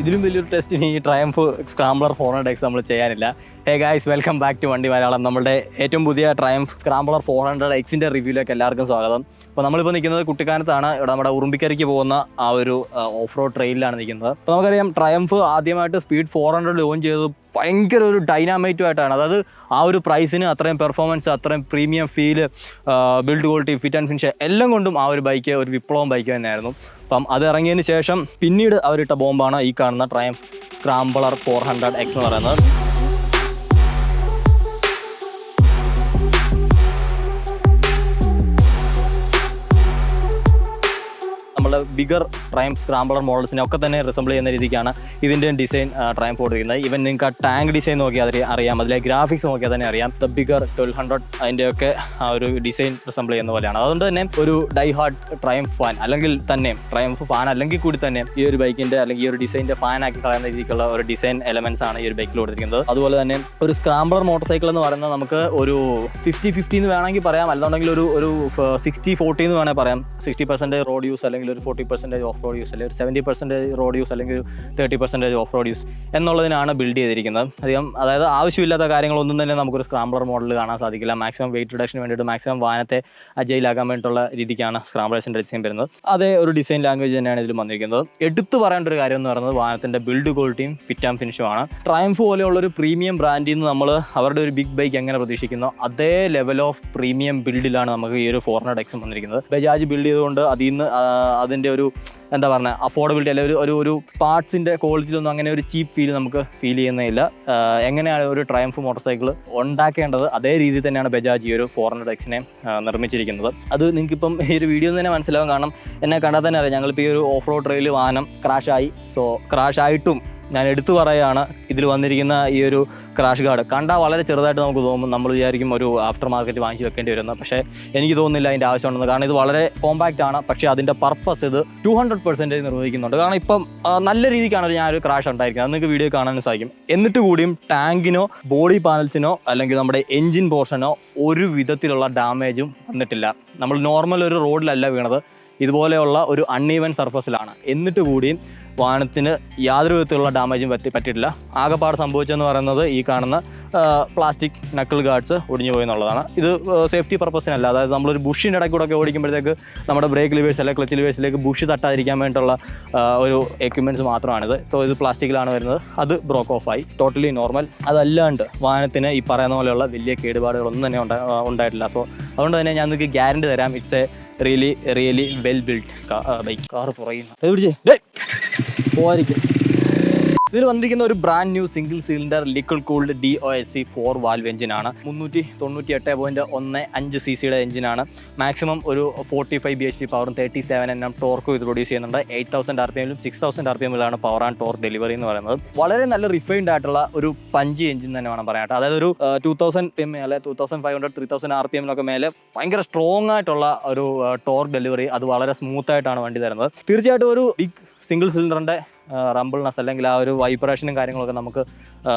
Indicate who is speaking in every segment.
Speaker 1: ഇതിലും വലിയൊരു ടെസ്റ്റിന് ഈ ട്രയംഫ് സ്ക്രാംബ്ലർ 400X നമ്മൾ ചെയ്യാനില്ല. Hey guys, welcome back to Vandi Malayalam. നമ്മുടെ ഏറ്റവും പുതിയ ട്രയംഫ് സ്ക്രാംബ്ലർ 400Xൻ്റെ റിവ്യൂയിലേക്ക് എല്ലാവർക്കും സ്വാഗതം. അപ്പോൾ നമ്മളിപ്പോൾ നിൽക്കുന്നത് കുട്ടിക്കാനത്താണ്. ഇവിടെ നമ്മുടെ ഉറുമ്പിക്കരിക്ക് പോകുന്ന ആ ഒരു ഓഫ് റോഡ് ട്രെയിനിലാണ് നിൽക്കുന്നത്. അപ്പോൾ നമുക്കറിയാം ട്രയംഫ് ആദ്യമായിട്ട് സ്പീഡ് 400 ലോഞ്ച് ചെയ്തത് ഭയങ്കര ഒരു ഡൈനാമൈറ്റുമായിട്ടാണ്. അതായത് ആ ഒരു പ്രൈസിന് അത്രയും പെർഫോമൻസ്, അത്രയും premium feel, build quality, fit and finish എല്ലാം കൊണ്ടും ആ ഒരു ബൈക്ക് ഒരു വിപ്ലവം ബൈക്ക് തന്നെയായിരുന്നു. അപ്പം അത് ഇറങ്ങിയതിന് ശേഷം പിന്നീട് അവരിട്ട ബോംബാണ് ഈ കാണുന്ന ട്രയംഫ് സ്ക്രാംബ്ലർ 400X എന്ന് പറയുന്നത്. നമ്മുടെ ബിഗർ ട്രയംഫ് സ്ക്രാംബ്ലർ മോഡൽസിനെ ഒക്കെ തന്നെ റിസംബിൾ ചെയ്യുന്ന രീതിക്കാണ് ഇതിൻ്റെ ഡിസൈൻ ട്രയംഫ് കൊടുത്തിരിക്കുന്നത്. ഈവൻ നിങ്ങൾക്ക് ആ ടാങ്ക് ഡിസൈൻ നോക്കിയാൽ അറിയാം, അതിലെ ഗ്രാഫിക്സ് നോക്കിയാൽ തന്നെ അറിയാം. ദ ബിഗർ 1200 അതിൻ്റെയൊക്കെ ആ ഒരു ഡിസൈൻ റിസംബിൾ ചെയ്യുന്ന പോലെയാണ്. അതുകൊണ്ട് തന്നെ ഒരു ഡൈ ഹാർഡ് ട്രയംഫ് ഫാൻ അല്ലെങ്കിൽ തന്നെ ട്രയംഫ് ഫാൻ അല്ലെങ്കിൽ കൂടി തന്നെ ഈ ഒരു ബൈക്കിൻ്റെ അല്ലെങ്കിൽ ഈ ഒരു ഡിസൈൻ്റെ ഫാനാക്കി കളയുന്ന രീതിക്കുള്ള ഒരു ഡിസൈൻ എലമെൻറ്റ്സ് ആണ് ഈ ഒരു ബൈക്കിൽ കൊടുത്തിരിക്കുന്നത്. അതുപോലെ തന്നെ ഒരു സ്ക്രാംബ്ലർ മോട്ടോർ സൈക്കിൾ എന്ന് പറയുന്നത് നമുക്ക് ഒരു 50-50 എന്ന് വേണമെങ്കിൽ പറയാം, അല്ലാന്നുണ്ടെങ്കിൽ ഒരു 60-40 എന്ന് വേണമെങ്കിൽ പറയാം. 60% റോഡ് യൂസ് അല്ലെങ്കിൽ ഒരു 40% ഓഫ് റോഡ് യൂസ്, അല്ലെങ്കിൽ 70% റോഡ് യൂസ്, അല്ലെങ്കിൽ 30% ഓഫ് റോഡ് യൂസ് എന്നുള്ളതിനാണ് ബിൽഡ് ചെയ്തിരിക്കുന്നത്. അതായത് ആവശ്യമില്ലാത്ത കാര്യങ്ങളൊന്നും തന്നെ നമുക്കൊരു സ്ക്രാംബ്ലർ മോഡൽ കാണാൻ സാധിക്കില്ല. മാക്സിമം വെയിറ്റ് റിഡക്ഷന് വേണ്ടിയിട്ട് മാക്സിമം വാഹനത്തെ അജയിലാക്കാൻ വേണ്ടിയിട്ടുള്ള രീതിക്കാണ് സ്ക്രാംബ്ലേഴ്സിൻ്റെ ഡിസൈൻ വരുന്നത്. അതേ ഒരു ഡിസൈൻ ലാംഗ്വേജ് തന്നെയാണ് ഇതിൽ വന്നിരിക്കുന്നത്. എടുത്തു പറയേണ്ട ഒരു കാര്യം എന്ന് പറയുന്നത് വാഹനത്തിൻ്റെ ബിൽഡ് ക്വാളിറ്റിയും ഫിറ്റ് ആൻഡ് ഫിനിഷുമാണ്. ട്രയംഫ് പോലെയുള്ളൊരു പ്രീമിയം ബ്രാൻഡിൽ നിന്ന് നമ്മൾ അവരുടെ ഒരു ബിഗ് ബൈക്ക് എങ്ങനെ പ്രതീക്ഷിക്കുന്നോ അതേ ലെവൽ ഓഫ് പ്രീമിയം ബിൽഡിലാണ് നമുക്ക് ഈ ഒരു 400X വന്നിരിക്കുന്നത്. ബജാജ് ബിൽഡ് ചെയ്തുകൊണ്ട് അതിൽ നിന്ന് അതിൻ്റെ ഒരു എന്താ പറയുക അഫോർഡബിലിറ്റി അല്ലെങ്കിൽ ഒരു പാർട്സിൻ്റെ ക്വാളിറ്റിയിലൊന്നും അങ്ങനെ ഒരു ചീപ്പ് ഫീൽ നമുക്ക് ഫീൽ ചെയ്യുന്നില്ല. എങ്ങനെയാണ് ഒരു ട്രയംഫ് മോട്ടോർ സൈക്കിൾ ഉണ്ടാക്കേണ്ടത് അതേ രീതിയിൽ തന്നെയാണ് ബജാജ് ഈ ഒരു 400Xനെ നിർമ്മിച്ചിരിക്കുന്നത്. അത് നിങ്ങൾക്കിപ്പം ഈ ഒരു വീഡിയോ തന്നെ മനസ്സിലാവും. കാരണം എന്നെ കണ്ടാൽ തന്നെ അറിയാം, ഞങ്ങളിപ്പോൾ ഈ ഒരു ഓഫ് റോഡ് ട്രെയിൽ വാഹനം ക്രാഷായി. സോ ക്രാഷായിട്ടും ഞാൻ എടുത്തു പറയുകയാണ്, ഇതിൽ വന്നിരിക്കുന്ന ഈ ഒരു ക്രാഷ് ഗാർഡ് കണ്ടാൽ വളരെ ചെറുതായിട്ട് നമുക്ക് തോന്നും. നമ്മൾ വിചാരിക്കും ഒരു ആഫ്റ്റർ മാർക്കറ്റ് വാങ്ങിച്ച് വെക്കേണ്ടി വരുന്നത്. പക്ഷേ എനിക്ക് തോന്നുന്നില്ല അതിൻ്റെ ആവശ്യമുണ്ടെന്ന്. കാരണം ഇത് വളരെ കോമ്പാക്റ്റ് ആണ്. പക്ഷേ അതിൻ്റെ പർപ്പസ് ഇത് 200% നിർവഹിക്കുന്നുണ്ട്. കാരണം ഇപ്പം നല്ല രീതിക്കാണ് ഞാനൊരു ക്രാഷ് ഉണ്ടായിരിക്കുന്നത്. അത് നിങ്ങൾക്ക് വീഡിയോ കാണാൻ സാധിക്കും. എന്നിട്ട് കൂടിയും ടാങ്കിനോ ബോഡി പാനൽസിനോ അല്ലെങ്കിൽ നമ്മുടെ എൻജിൻ പോർഷനോ ഒരു വിധത്തിലുള്ള ഡാമേജും വന്നിട്ടില്ല. നമ്മൾ നോർമൽ ഒരു റോഡിലല്ല വീണത്, ഇതുപോലെയുള്ള ഒരു അൺഈവൻ സർഫസിലാണ്. എന്നിട്ട് കൂടിയും വാഹനത്തിന് യാതൊരു വിധത്തിലുള്ള ഡാമേജും പറ്റിയിട്ടില്ല. ആകെപ്പാട് സംഭവിച്ചതെന്ന് പറയുന്നത് ഈ കാണുന്ന പ്ലാസ്റ്റിക് നക്കിൾ ഗാർഡ്സ് ഒടിഞ്ഞു പോയി എന്നുള്ളതാണ്. ഇത് സേഫ്റ്റി പർപ്പസിനല്ല. അതായത് നമ്മളൊരു ബുഷിൻ്റെ ഇടയ്ക്ക് കൂടെ ഒക്കെ ഓടിക്കുമ്പോഴത്തേക്ക് നമ്മുടെ ബ്രേക്ക് ലിവേഴ്സ് അല്ലെങ്കിൽ ക്ലച്ച് ലിവേഴ്സിലേക്ക് ബുഷ് തട്ടാതിരിക്കാൻ വേണ്ടിയിട്ടുള്ള ഒരു എക്യുപ്മെൻറ്റ്സ് മാത്രമാണിത്. സോ ഇത് പ്ലാസ്റ്റിക്കിലാണ് വരുന്നത്. അത് ബ്രോക്ക് ഓഫായി, ടോട്ടലി നോർമൽ. അതല്ലാണ്ട് വാഹനത്തിന് ഈ പറയുന്ന പോലെയുള്ള വലിയ കേടുപാടുകളൊന്നും തന്നെ ഉണ്ടായിട്ടില്ല. സോ അതുകൊണ്ട് തന്നെ ഞാൻ നിങ്ങൾക്ക് ഗ്യാരണ്ടി തരാം, it's a really well build bike. കാർ പുറയുന്നു പോയിരിക്കും. ഇതിൽ വന്നിരിക്കുന്ന ഒരു brand new single cylinder liquid cooled DOSC 4 valve എഞ്ചിനാണ്. 398.15 cc എഞ്ചിനാണ്. മാക്സിമം ഒരു 45 bhp പവറും 37 Nm ടോർക്കും ഇത് പ്രൊഡ്യൂസ് ചെയ്യുന്നുണ്ട്. 8000 RPM 6000 RPM power and torque delivery എന്ന് പറയുന്നത്. വളരെ നല്ല റിഫൈൻഡ് ആയിട്ടുള്ള ഒരു പഞ്ച് എഞ്ചിൻ തന്നെ വേണം പറയാനായിട്ട്. അതായത് ഒരു 2000 PM അല്ലെ 2500 3000 RPM മേലെ ഭയങ്കര സ്ട്രോങ് ആയിട്ടുള്ള ഒരു ടോർക്ക് ഡെലിവറി. അത് വളരെ സ്മൂത്ത് ആയിട്ടാണ് വണ്ടി തരുന്നത്. തീർച്ചയായിട്ടും ഒരു ബിഗ് സിംഗിൾ സിലിണ്ടറിൻ്റെ റംബിൾനെസ് അല്ലെങ്കിൽ ആ ഒരു വൈബ്രേഷനും കാര്യങ്ങളൊക്കെ നമുക്ക്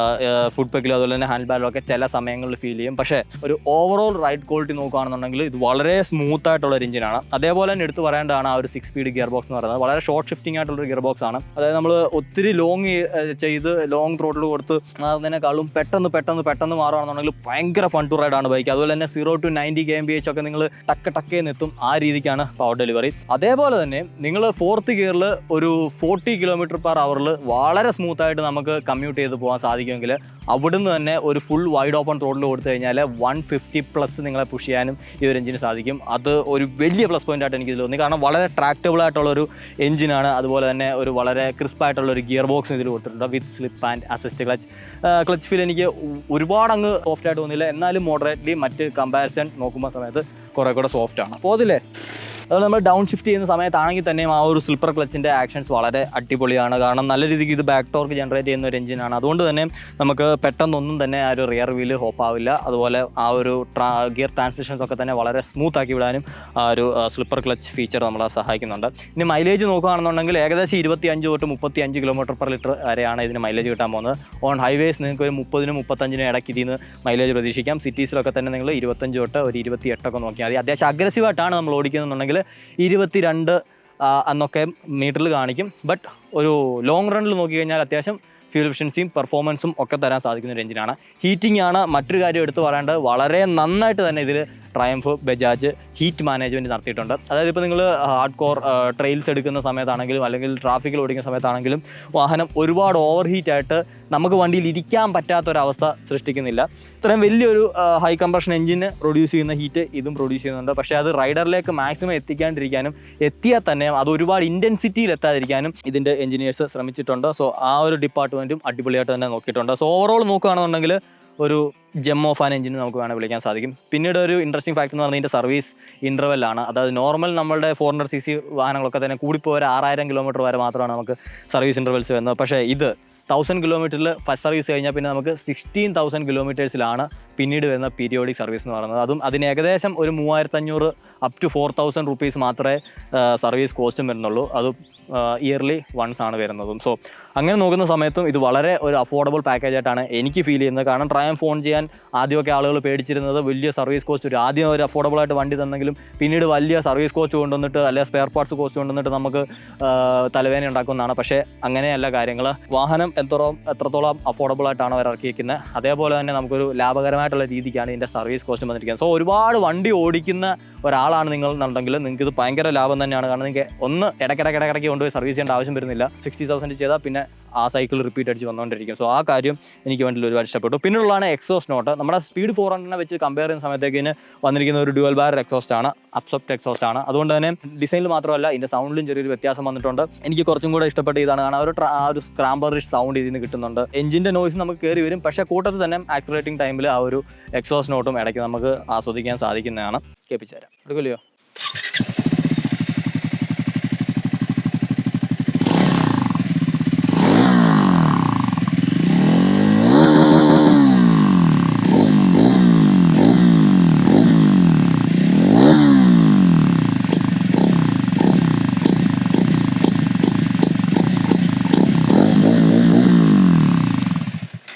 Speaker 1: ഫുഡ് പെക്കിലും അതുപോലെ തന്നെ ഹാൻഡ് ബാഗിലും ഒക്കെ ചില സമയങ്ങളിൽ ഫീൽ ചെയ്യും. പക്ഷേ ഒരു ഓവറോൾ റൈഡ് ക്വാളിറ്റി നോക്കുകയാണെന്നുണ്ടെങ്കിൽ ഇത് വളരെ സ്മൂത്ത് ആയിട്ടുള്ള ഒരു എഞ്ചിനാണ്. അതേപോലെ തന്നെ എടുത്ത് പറയേണ്ടതാണ് ആ ഒരു 6 സ്പീഡ് ഗിയർ ബോക്സ് എന്ന് പറയുന്നത്. വളരെ ഷോർട്ട് ഷിഫ്റ്റിംഗ് ആയിട്ടുള്ളൊരു ഗിയർ ബോക്സ് ആണ്. അതായത് നമ്മൾ ഒത്തിരി ലോങ് ചെയ്ത് ലോങ് ത്രോട്ടിൽ കൊടുത്ത് അതിനേക്കാളും പെട്ടെന്ന് മാറുകയാണെന്നുണ്ടെങ്കിൽ ഭയങ്കര ഫൺ ടു റൈഡ് ആണ് ബൈക്ക്. അതുപോലെ തന്നെ 0 to 90 kmph ഒക്കെ നിങ്ങൾ ടക്കേന്ന് എത്തും. ആ രീതിക്കാണ് പവർ ഡെലിവറി. അതേപോലെ തന്നെ നിങ്ങൾ 4th ഗിയറിൽ ഒരു 40 km/h വളരെ സ്മൂത്തായിട്ട് നമുക്ക് കമ്മ്യൂട്ട് ചെയ്ത് പോകാൻ സാധിക്കുമെങ്കിൽ അവിടുന്ന് തന്നെ ഒരു ഫുൾ വൈഡ് ഓപ്പൺ റോഡിൽ കൊടുത്തു കഴിഞ്ഞാൽ 150+ നിങ്ങളെ പുഷ് ചെയ്യാനും ഈ ഒരു എഞ്ചിന് സാധിക്കും. അത് ഒരു വലിയ പ്ലസ് പോയിന്റ് ആയിട്ട് എനിക്ക് തോന്നി. കാരണം വളരെ ട്രാക്റ്റബിൾ ആയിട്ടുള്ളൊരു എഞ്ചിനാണ്. അതുപോലെ തന്നെ ഒരു വളരെ ക്രിസ്പ് ആയിട്ടുള്ള ഒരു ഗിയർ ബോക്സ് ഇതിൽ കൊടുത്തിട്ടുണ്ട് with slip and assist clutch feel എനിക്ക് ഒരുപാട് അങ്ങ് സോഫ്റ്റ് ആയിട്ട് തോന്നിയില്ല. എന്നാലും മോഡറേറ്റ്ലി മറ്റ് കമ്പാരിസൺ നോക്കുമ്പോൾ സമയത്ത് കുറേ കൂടെ സോഫ്റ്റ് ആണ്. പോതില്ലേ? അതുപോലെ നമ്മൾ ഡൗൺ ഷിഫ്റ്റ് ചെയ്യുന്ന സമയത്താണെങ്കിൽ തന്നെയും ആ ഒരു സ്ലിപ്പർ ക്ലച്ചിൻ്റെ ആക്ഷൻസ് വളരെ അടിപൊളിയാണ്. കാരണം നല്ല രീതിക്ക് ഇത് ബാക്ക് ടോർക്ക് ജനറേറ്റ് ചെയ്യുന്ന ഒരു എഞ്ചിനാണ്. അതുകൊണ്ട് തന്നെ നമുക്ക് പെട്ടെന്നൊന്നും തന്നെ ആ ഒരു റിയർ വീല് ഹോപ്പ് ആവില്ല. അതുപോലെ ആ ഒരു ഗിയർ ട്രാൻസിഷൻസ് ഒക്കെ തന്നെ വളരെ സ്മൂത്ത് ആക്കി വിടാനും ആ ഒരു സ്ലിപ്പർ ക്ലച്ച് ഫീച്ചർ നമ്മളെ സഹായിക്കുന്നുണ്ട്. ഇനി മൈലേജ് നോക്കുകയാണെന്നുണ്ടെങ്കിൽ ഏകദേശം 25 തൊട്ട് 35 km/l വരെയാണ് ഇതിന് മൈലേജ് കിട്ടാൻ പോകുന്നത്. ഓൺ ഹൈവേസ് നിങ്ങൾക്ക് ഒരു 30-35 ഇടയ്ക്ക് ഇതിന് മൈലേജ് പ്രതീക്ഷിക്കാം. സിറ്റീസിലൊക്കെ തന്നെ നിങ്ങൾ 25 തൊട്ട് ഒരു 28 ഒക്കെ നോക്കിയാൽ മതി. അത്യാവശ്യം അഗ്രസീവായിട്ടാണ് നമ്മൾ ഓടിക്കുന്നുണ്ടെങ്കിൽ 22 എന്നൊക്കെ മീറ്ററിൽ കാണിക്കും. ബട്ട് ഒരു ലോങ് റണ്ണിൽ നോക്കിക്കഴിഞ്ഞാൽ അത്യാവശ്യം ഫ്യൂൽ എഫിഷ്യൻസിയും പെർഫോമൻസും ഒക്കെ തരാൻ സാധിക്കുന്ന ഒരു എഞ്ചിനാണ്. ഹീറ്റിംഗ് ആണ് മറ്റൊരു കാര്യം എടുത്ത് പറയേണ്ടത്. വളരെ നന്നായിട്ട് തന്നെ ഇതിൽ ട്രയംഫ് ബജാജ് ഹീറ്റ് മാനേജ്മെൻറ്റ് നടത്തിയിട്ടുണ്ട്. അതായത് ഇപ്പോൾ നിങ്ങൾ ഹാർഡ് കോർ ട്രെയിൽസ് എടുക്കുന്ന സമയത്താണെങ്കിലും അല്ലെങ്കിൽ ട്രാഫിക്കിൽ ഓടിക്കുന്ന സമയത്താണെങ്കിലും വാഹനം ഒരുപാട് ഓവർ ഹീറ്റായിട്ട് നമുക്ക് വണ്ടിയിൽ ഇരിക്കാൻ പറ്റാത്തൊരവസ്ഥ സൃഷ്ടിക്കുന്നില്ല. ഇത്രയും വലിയൊരു ഹൈ കംപ്രഷൻ എഞ്ചിന് പ്രൊഡ്യൂസ് ചെയ്യുന്ന ഹീറ്റ് ഇതും പ്രൊഡ്യൂസ് ചെയ്യുന്നുണ്ട്. പക്ഷേ അത് റൈഡറിലേക്ക് മാക്സിമം എത്തിക്കാണ്ടിരിക്കാനും എത്തിയാൽ തന്നെ അത് ഒരുപാട് ഇൻറ്റൻസിറ്റിയിൽ എത്താതിരിക്കാനും ഇതിൻ്റെ എഞ്ചിനീയേഴ്സ് ശ്രമിച്ചിട്ടുണ്ട്. സോ ആ ഒരു ഡിപ്പാർട്ട്മെൻറ്റും അടിപൊളിയായിട്ട് തന്നെ നോക്കിയിട്ടുണ്ട്. സോ ഓവറോൾ നോക്കുകയാണെന്നുണ്ടെങ്കിൽ ഒരു ജെം ഓഫ് ആൻ എഞ്ചിന് നമുക്ക് വേണമെങ്കിൽ വിളിക്കാൻ സാധിക്കും. പിന്നീട് ഒരു ഇൻട്രസ്റ്റിംഗ് ഫാക്ട് എന്ന് പറഞ്ഞാൽ ഇതിൻ്റെ സർവീസ് ഇൻ്റർവെല്ലാണ്. അതായത് നോർമൽ നമ്മളുടെ 400cc വാഹനങ്ങളൊക്കെ തന്നെ കൂടിപ്പോയ 6000 കിലോമീറ്റർ വരെ മാത്രമാണ് നമുക്ക് സർവീസ് ഇൻ്റർവെൽസ് വരുന്നത്. പക്ഷേ ഇത് 1000 കിലോമീറ്ററിൽ ഫസ്റ്റ് സർവീസ് കഴിഞ്ഞാൽ പിന്നെ നമുക്ക് 16,000 കിലോമീറ്റേഴ്സിലാണ് പിന്നീട് വരുന്ന പീരിയോഡിക് സർവീസ് എന്ന് പറയുന്നത്. അതും അതിന് ഏകദേശം ഒരു 3500 up to 4,000 rupees മാത്രമേ സർവീസ് കോസ്റ്റും വരുന്നുള്ളൂ. അത് ഇയർലി വൺസ് ആണ് വരുന്നതും. സോ അങ്ങനെ നോക്കുന്ന സമയത്തും ഇത് വളരെ ഒരു അഫോർഡബിൾ പാക്കേജായിട്ടാണ് എനിക്ക് ഫീൽ ചെയ്യുന്നത്. കാരണം ട്രയംഫ് ഓൺ ചെയ്യാൻ ആദ്യമൊക്കെ ആളുകൾ പേടിച്ചിരുന്നത് വലിയ സർവീസ് കോസ്റ്റ് ആദ്യം ഒരു അഫോർഡബിളായിട്ട് വണ്ടി തന്നെങ്കിലും പിന്നീട് വലിയ സർവീസ് കോസ്റ്റ് കൊണ്ടുവന്നിട്ട് അല്ലെങ്കിൽ സ്പെയർ പാർട്സ് കോസ്റ്റ് കൊണ്ടുവന്നിട്ട് നമുക്ക് തലവേദന ഉണ്ടാക്കുന്നതാണ്. പക്ഷേ അങ്ങനെയല്ല കാര്യങ്ങൾ. വാഹനം എത്രത്തോളം അഫോർഡബിളായിട്ടാണ് അവർ ഇറക്കിയിരിക്കുന്നത്, അതേപോലെ തന്നെ നമുക്കൊരു ലാഭകരമായിട്ടുള്ള രീതിക്കാണ് ഇതിൻ്റെ സർവീസ് കോസ്റ്റ് വന്നിരിക്കുന്നത്. സോ ഒരുപാട് വണ്ടി ഓടിക്കുന്ന ഒരാളാണ് നിങ്ങൾ എന്നുണ്ടെങ്കിൽ നിങ്ങൾക്ക് ഇത് ഭയങ്കര ലാഭം തന്നെയാണ്. കാരണം നിങ്ങൾക്ക് ഒന്ന് ഇടയ്ക്കിടയ്ക്ക് കൊണ്ടുപോയി സർവീസ് ചെയ്യേണ്ട ആവശ്യം വരുന്നില്ല. 60,000 ചെയ്താൽ പിന്നെ ആ സൈക്കിൾ റിപ്പീറ്റ് അടിച്ച് വന്നുകൊണ്ടിരിക്കും. സോ ആ കാര്യം എനിക്ക് വേണ്ടി ഒരുപാട് ഇഷ്ടപ്പെട്ടു. പിന്നുള്ളതാണ് എക്സോസ്റ്റ് നോട്ട്. നമ്മുടെ സ്പീഡ് 400 വെച്ച് കമ്പയർ ചെയ്യുന്ന സമയത്തേക്ക് ഇതിന് വന്നിരിക്കുന്ന ഒരു ഡ്യുവൽ ബാരൽ എക്സോസ്റ്റ് ആണ്, അപ്സെപ്റ്റ് എക്സോസ്റ്റ് ആണ്. അതുകൊണ്ട് തന്നെ ഡിസൈനിൽ മാത്രമല്ല ഇതിൻ്റെ സൗണ്ടിലും ചെറിയൊരു വ്യത്യാസം വന്നിട്ടുണ്ട്. എനിക്ക് കുറച്ചും കൂടെ ഇഷ്ടപ്പെട്ട ഇതാണ്. കാരണം ആ ഒരു സ്ക്രാംബറിഷ് സൗണ്ട് ഇതിന് കിട്ടുന്നുണ്ട്. എഞ്ചിൻ്റെ നോയ്സ് നമുക്ക് കയറി വരും, പക്ഷേ കൂട്ടത്തിൽ തന്നെ ആക്സിലറേറ്റിംഗ് ടൈമിൽ ആ ഒരു എക്സോസ്റ്റ് നോട്ടും ഇടയ്ക്ക് നമുക്ക് ആസ്വദിക്കാൻ സാധിക്കുന്നതാണ്. കേൾപ്പിച്ചു തരാം, എടുക്കില്ലയോ?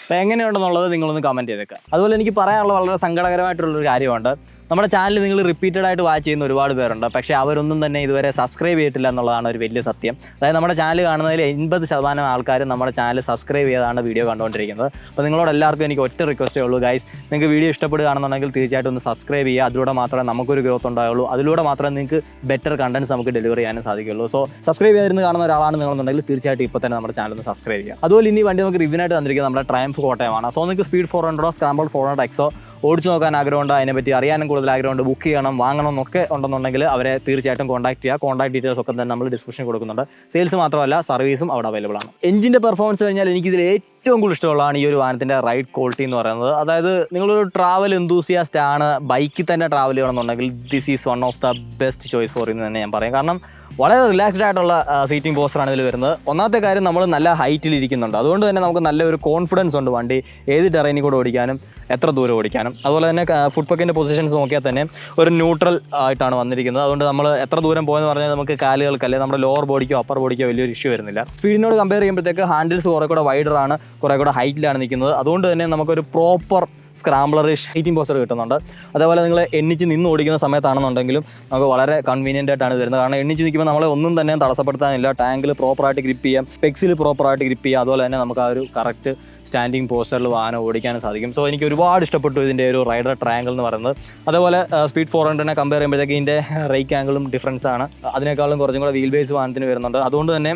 Speaker 1: അപ്പോൾ എങ്ങനെയുണ്ടെന്നുള്ളത് നിങ്ങളൊന്ന് കമൻറ്റ് ചെയ്തേക്കുക. അതുപോലെ എനിക്ക് പറയാനുള്ള വളരെ സങ്കടകരമായിട്ടുള്ളൊരു കാര്യമുണ്ട്. നമ്മുടെ ചാനൽ നിങ്ങൾ റിപ്പീറ്റഡ് ആയിട്ട് വാച്ച് ചെയ്യുന്ന ഒരുപാട് പേരുണ്ട്, പക്ഷേ അവരൊന്നും തന്നെ ഇതുവരെ സബ്സ്ക്രൈബ് ചെയ്തിട്ടില്ല എന്നുള്ളതാണ് ഒരു വലിയ സത്യം. അതായത് നമ്മുടെ ചാനൽ കാണുന്നതിൽ 80% ആൾക്കാരും നമ്മുടെ ചാനൽ സബ്സ്ക്രൈബ് ചെയ്താണ് വീഡിയോ കണ്ടുകൊണ്ടിരിക്കുന്നത്. അപ്പോൾ നിങ്ങളോട് എല്ലാവർക്കും എനിക്ക് ഒറ്റ റിക്വസ്റ്റേ ഉള്ളൂ ഗൈസ്, നിങ്ങൾക്ക് വീഡിയോ ഇഷ്ടപ്പെടുകയാണെന്നുണ്ടെങ്കിൽ തീർച്ചയായിട്ടും ഒന്ന് സബ്സ്ക്രൈബ് ചെയ്യുക. അതിലൂടെ മാത്രമേ നമുക്കൊരു ഗ്രോത്ത് ഉണ്ടാവുള്ളൂ. അതിലൂടെ മാത്രമേ നിങ്ങൾക്ക് ബെറ്റർ കണ്ടൻറ്റ്സ് നമുക്ക് ഡെലിവർ ചെയ്യാനും സാധിക്കുള്ളൂ. സോ സബ്സ്ക്രൈബ് ചെയ്തിരുന്ന് കാണുന്ന ഒരാളാണ് നിങ്ങളെന്നുണ്ടെങ്കിൽ തീർച്ചയായിട്ടും ഇപ്പോൾ തന്നെ നമ്മുടെ ചാനൽ ഒന്ന് സബ്സ്ക്രൈബ് ചെയ്യുക. അതുപോലെ ഇനി വണ്ടി നമുക്ക് റിവ്യൂനായിട്ട് തന്നിരിക്കുന്നത് നമ്മുടെ ട്രയംഫ് കോട്ടയമാണ്. സോ നിങ്ങൾക്ക് സ്പീഡ് 400 സ്ക്രാമ്പിൾ 400 എക്സോ ഓടിച്ചു നോക്കാൻ ആഗ്രഹമുണ്ട്, അതിനെപ്പറ്റി അറിയാനും കൂടുതൽ ആഗ്രഹമുണ്ട്, ബുക്ക് ചെയ്യണം, വാങ്ങണം എന്നൊക്കെ ഉണ്ടെന്നുണ്ടെങ്കിൽ അവരെ തീർച്ചയായിട്ടും കോൺടാക്ട് ചെയ്യുക. കോൺടാക്ട് ഡീറ്റെയിൽസ് ഒക്കെ തന്നെ നമ്മൾ ഡിസ്ക്രിപ്ഷൻ കൊടുക്കുന്നുണ്ട്. സെയിൽസ് മാത്രമല്ല സർവീസും അവിടെ അവൈലബിൾ ആണ്. എഞ്ചിൻ്റെ പെർഫോമൻസ് കഴിഞ്ഞാൽ എനിക്കിതിൽ ഏറ്റവും കൂടുതൽ ഇഷ്ടമുള്ളതാണ് ഈ ഒരു വാഹനത്തിൻ്റെ റൈഡ് ക്വാളിറ്റി എന്ന് പറയുന്നത്. അതായത് നിങ്ങളൊരു ട്രാവൽ എന്തൂസിയാസ്റ്റ് ആണ്, ബൈക്കിൽ തന്നെ ട്രാവൽ ചെയ്യണമെന്നുണ്ടെങ്കിൽ this is one of the best choice for എന്ന് തന്നെ ഞാൻ പറയും. കാരണം വളരെ റിലാക്സ്ഡ് ആയിട്ടുള്ള സീറ്റിംഗ് പോസ്റ്ററാണ് ഇതിൽ വരുന്നത്. ഒന്നാമത്തെ കാര്യം, നമ്മൾ നല്ല ഹൈറ്റിൽ ഇരിക്കുന്നുണ്ട്. അതുകൊണ്ട് തന്നെ നമുക്ക് നല്ലൊരു കോൺഫിഡൻസ് ഉണ്ട് വണ്ടി ഏത് ടെറൈനിൽ കൂടെ ഓടിക്കാനും എത്ര ദൂരം ഓടിക്കാനും. അതുപോലെ തന്നെ ഫുഡ് പക്കിൻ്റെ പൊസിഷൻസ് നോക്കിയാൽ തന്നെ ഒരു ന്യൂട്രൽ ആയിട്ടാണ് വന്നിരിക്കുന്നത്. അതുകൊണ്ട് നമ്മൾ എത്ര ദൂരം പോയെന്ന് പറഞ്ഞാൽ നമുക്ക് കാലുകൾക്ക് അല്ലെങ്കിൽ നമ്മുടെ ലോവർ ബോഡിക്കോ അപ്പർ ബോഡിക്കോ വലിയൊരു ഇഷ്യൂ വരുന്നില്ല. സ്പീഡിനോട് കമ്പയർ ചെയ്യുമ്പോഴത്തേക്ക് ഹാൻഡിൽസ് കുറേ കൂടെ വൈഡറാണ്, കുറേ കൂടെ ഹൈറ്റിലാണ് നിൽക്കുന്നത്. അതുകൊണ്ട് തന്നെ നമുക്കൊരു പ്രോപ്പർ സ്ക്രാംബ്ലറിഷ് ഹീറ്റിംഗ് പോസ്റ്റർ കിട്ടുന്നുണ്ട്. അതേപോലെ നിങ്ങൾ എണ്ണിച്ച് നിന്ന് ഓടിക്കുന്ന സമയത്താണെന്നുണ്ടെങ്കിലും നമുക്ക് വളരെ കൺവീനിയൻ്റ് ആയിട്ടാണ് വരുന്നത്. കാരണം എണ്ണിച്ച് നിൽക്കുമ്പോൾ നമ്മളെ ഒന്നും തന്നെ തടസ്സപ്പെടുത്താനില്ല. ടാങ്കിൽ പ്രോപ്പറായിട്ട് ഗ്രിപ്പ് ചെയ്യാം, സ്പെക്സിൽ പ്രോപ്പറായിട്ട് ഗ്രിപ്പ് ചെയ്യാം. അതുപോലെ തന്നെ നമുക്ക് ആ ഒരു കറക്റ്റ് സ്റ്റാൻഡിങ് പോസ്റ്ററിൽ വാഹനം ഓടിക്കാനും സാധിക്കും. സോ എനിക്ക് ഒരുപാട് ഇഷ്ടപ്പെട്ടു ഇതിൻ്റെ ഒരു റൈഡർ ട്രയാങ്കിൾ എന്ന് പറയുന്നത്. അതേപോലെ സ്പീഡ് 400 കമ്പയർ ചെയ്യുമ്പോഴത്തേക്ക് ഇതിൻ്റെ റേക്ക് ആംഗിളും ഡിഫറൻസ് ആണ്. അതിനേക്കാളും കുറച്ചും കൂടെ വീൽ ബേസ് വാഹനത്തിന് വരുന്നുണ്ട്. അതുകൊണ്ട് തന്നെ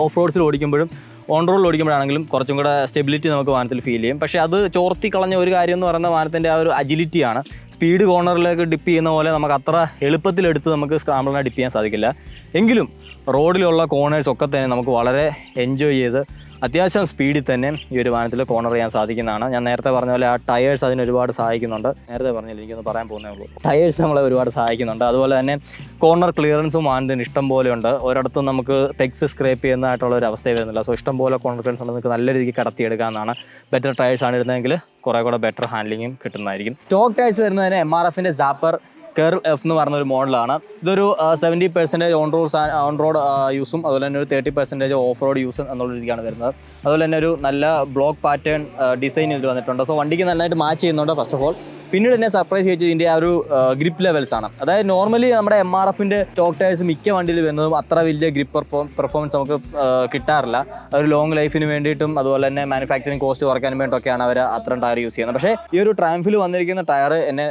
Speaker 1: ഓഫ് റോഡ്സിൽ ഓടിക്കുമ്പോഴും ഓൺ റോഡിൽ ഓടിക്കുമ്പോഴാണെങ്കിലും കുറച്ചും കൂടെ സ്റ്റെബിലിറ്റി നമുക്ക് വാഹനത്തിൽ ഫീൽ ചെയ്യും. പക്ഷേ അത് ചോർത്തി കളഞ്ഞ ഒരു കാര്യം എന്ന് പറയുന്ന വാഹനത്തിൻ്റെ ആ ഒരു അജിലിറ്റിയാണ്. സ്പീഡ് കോർണറിലേക്ക് ഡിപ്പ് ചെയ്യുന്ന പോലെ നമുക്ക് അത്ര എളുപ്പത്തിലെടുത്ത് നമുക്ക് സ്ക്രാമ്പിളിനെ ഡിപ്പ് ചെയ്യാൻ സാധിക്കില്ല. എങ്കിലും റോഡിലുള്ള കോർണേഴ്സ് ഒക്കെ തന്നെ നമുക്ക് വളരെ എൻജോയ് ചെയ്ത് അത്യാവശ്യം സ്പീഡിൽ തന്നെ ഈ ഒരു വാഹനത്തിൽ കോർണർ ചെയ്യാൻ സാധിക്കുന്നതാണ്. ഞാൻ നേരത്തെ പറഞ്ഞ പോലെ ആ ടയേഴ്സ് അതിന് ഒരുപാട് സഹായിക്കുന്നുണ്ട്. നേരത്തെ പറഞ്ഞില്ല, എനിക്കൊന്ന് പറയാൻ പോകുന്നേ ഉള്ളൂ. ടയേഴ്സ് നമ്മളെ ഒരുപാട് സഹായിക്കുന്നുണ്ട്. അതുപോലെ തന്നെ കോർണർ ക്ലിയറൻസും വാഹനത്തിന് ഇഷ്ടം പോലെ ഉണ്ട്. ഒരിടത്തും നമുക്ക് പെഗ്സ് സ്ക്രേപ്പ് ചെയ്യുന്നതായിട്ടുള്ള ഒരു അവസ്ഥ വരുന്നില്ല. സോ ഇഷ്ടം പോലെ കോർണർ ക്ലിയറൻസ് ഉണ്ട്, നമുക്ക് നല്ല രീതിക്ക് കടത്തിയെടുക്കാമെന്നാണ്. ബെറ്റർ ടയേഴ്സാണ് ഇടുന്നതെങ്കിൽ കുറേ കൂടെ ബെറ്റർ ഹാൻഡ്ലിങ്ങും കിട്ടുന്നതായിരിക്കും. സ്റ്റോക്ക് ടയേഴ്സ് വരുന്നതിന് MRFൻ്റെ സാപ്പർ കർവ് F എന്ന് പറഞ്ഞൊരു മോഡലാണ്. ഇതൊരു 70% ഓൺ റോഡ് യൂസും അതുപോലെ തന്നെ ഒരു 30% ഓഫ് റോഡ് യൂസും എന്നുള്ള രീതിക്കാണ് വരുന്നത്. അതുപോലെ തന്നെ ഒരു നല്ല ബ്ലോക്ക് പാറ്റേൺ ഡിസൈൻ ഇതിൽ വന്നിട്ടുണ്ട്. സോ വണ്ടിക്ക് നന്നായിട്ട് മാച്ച് ചെയ്യുന്നുണ്ട് ഫസ്റ്റ് ഓഫ് ഓൾ. പിന്നീട് എന്നെ സർപ്രൈസ് ചെയ്തത് ഇതിൻ്റെ ആ ഒരു ഗ്രിപ്പ് ലെവൽസ് ആണ്. അതായത് നോർമലി നമ്മുടെ MRFിൻ്റെ സ്റ്റോക്ക് ടയർസ് മിക്ക വണ്ടിയിൽ വരുന്നതും അത്ര വലിയ ഗ്രിപ്പ് പെർഫോമൻസ് നമുക്ക് കിട്ടാറില്ല. ഒരു ലോങ് ലൈഫിന് വേണ്ടിയിട്ടും അതുപോലെ തന്നെ മാനുഫാക്ചറിങ് കോസ്റ്റ് കുറയ്ക്കാനും വേണ്ടിയിട്ടൊക്കെയാണ് അവർ അത്രയും ടയർ യൂസ് ചെയ്യുന്നത്. പക്ഷേ ഈ ഒരു ട്രയംഫിൽ വന്നിരിക്കുന്ന ടയർ എന്നെ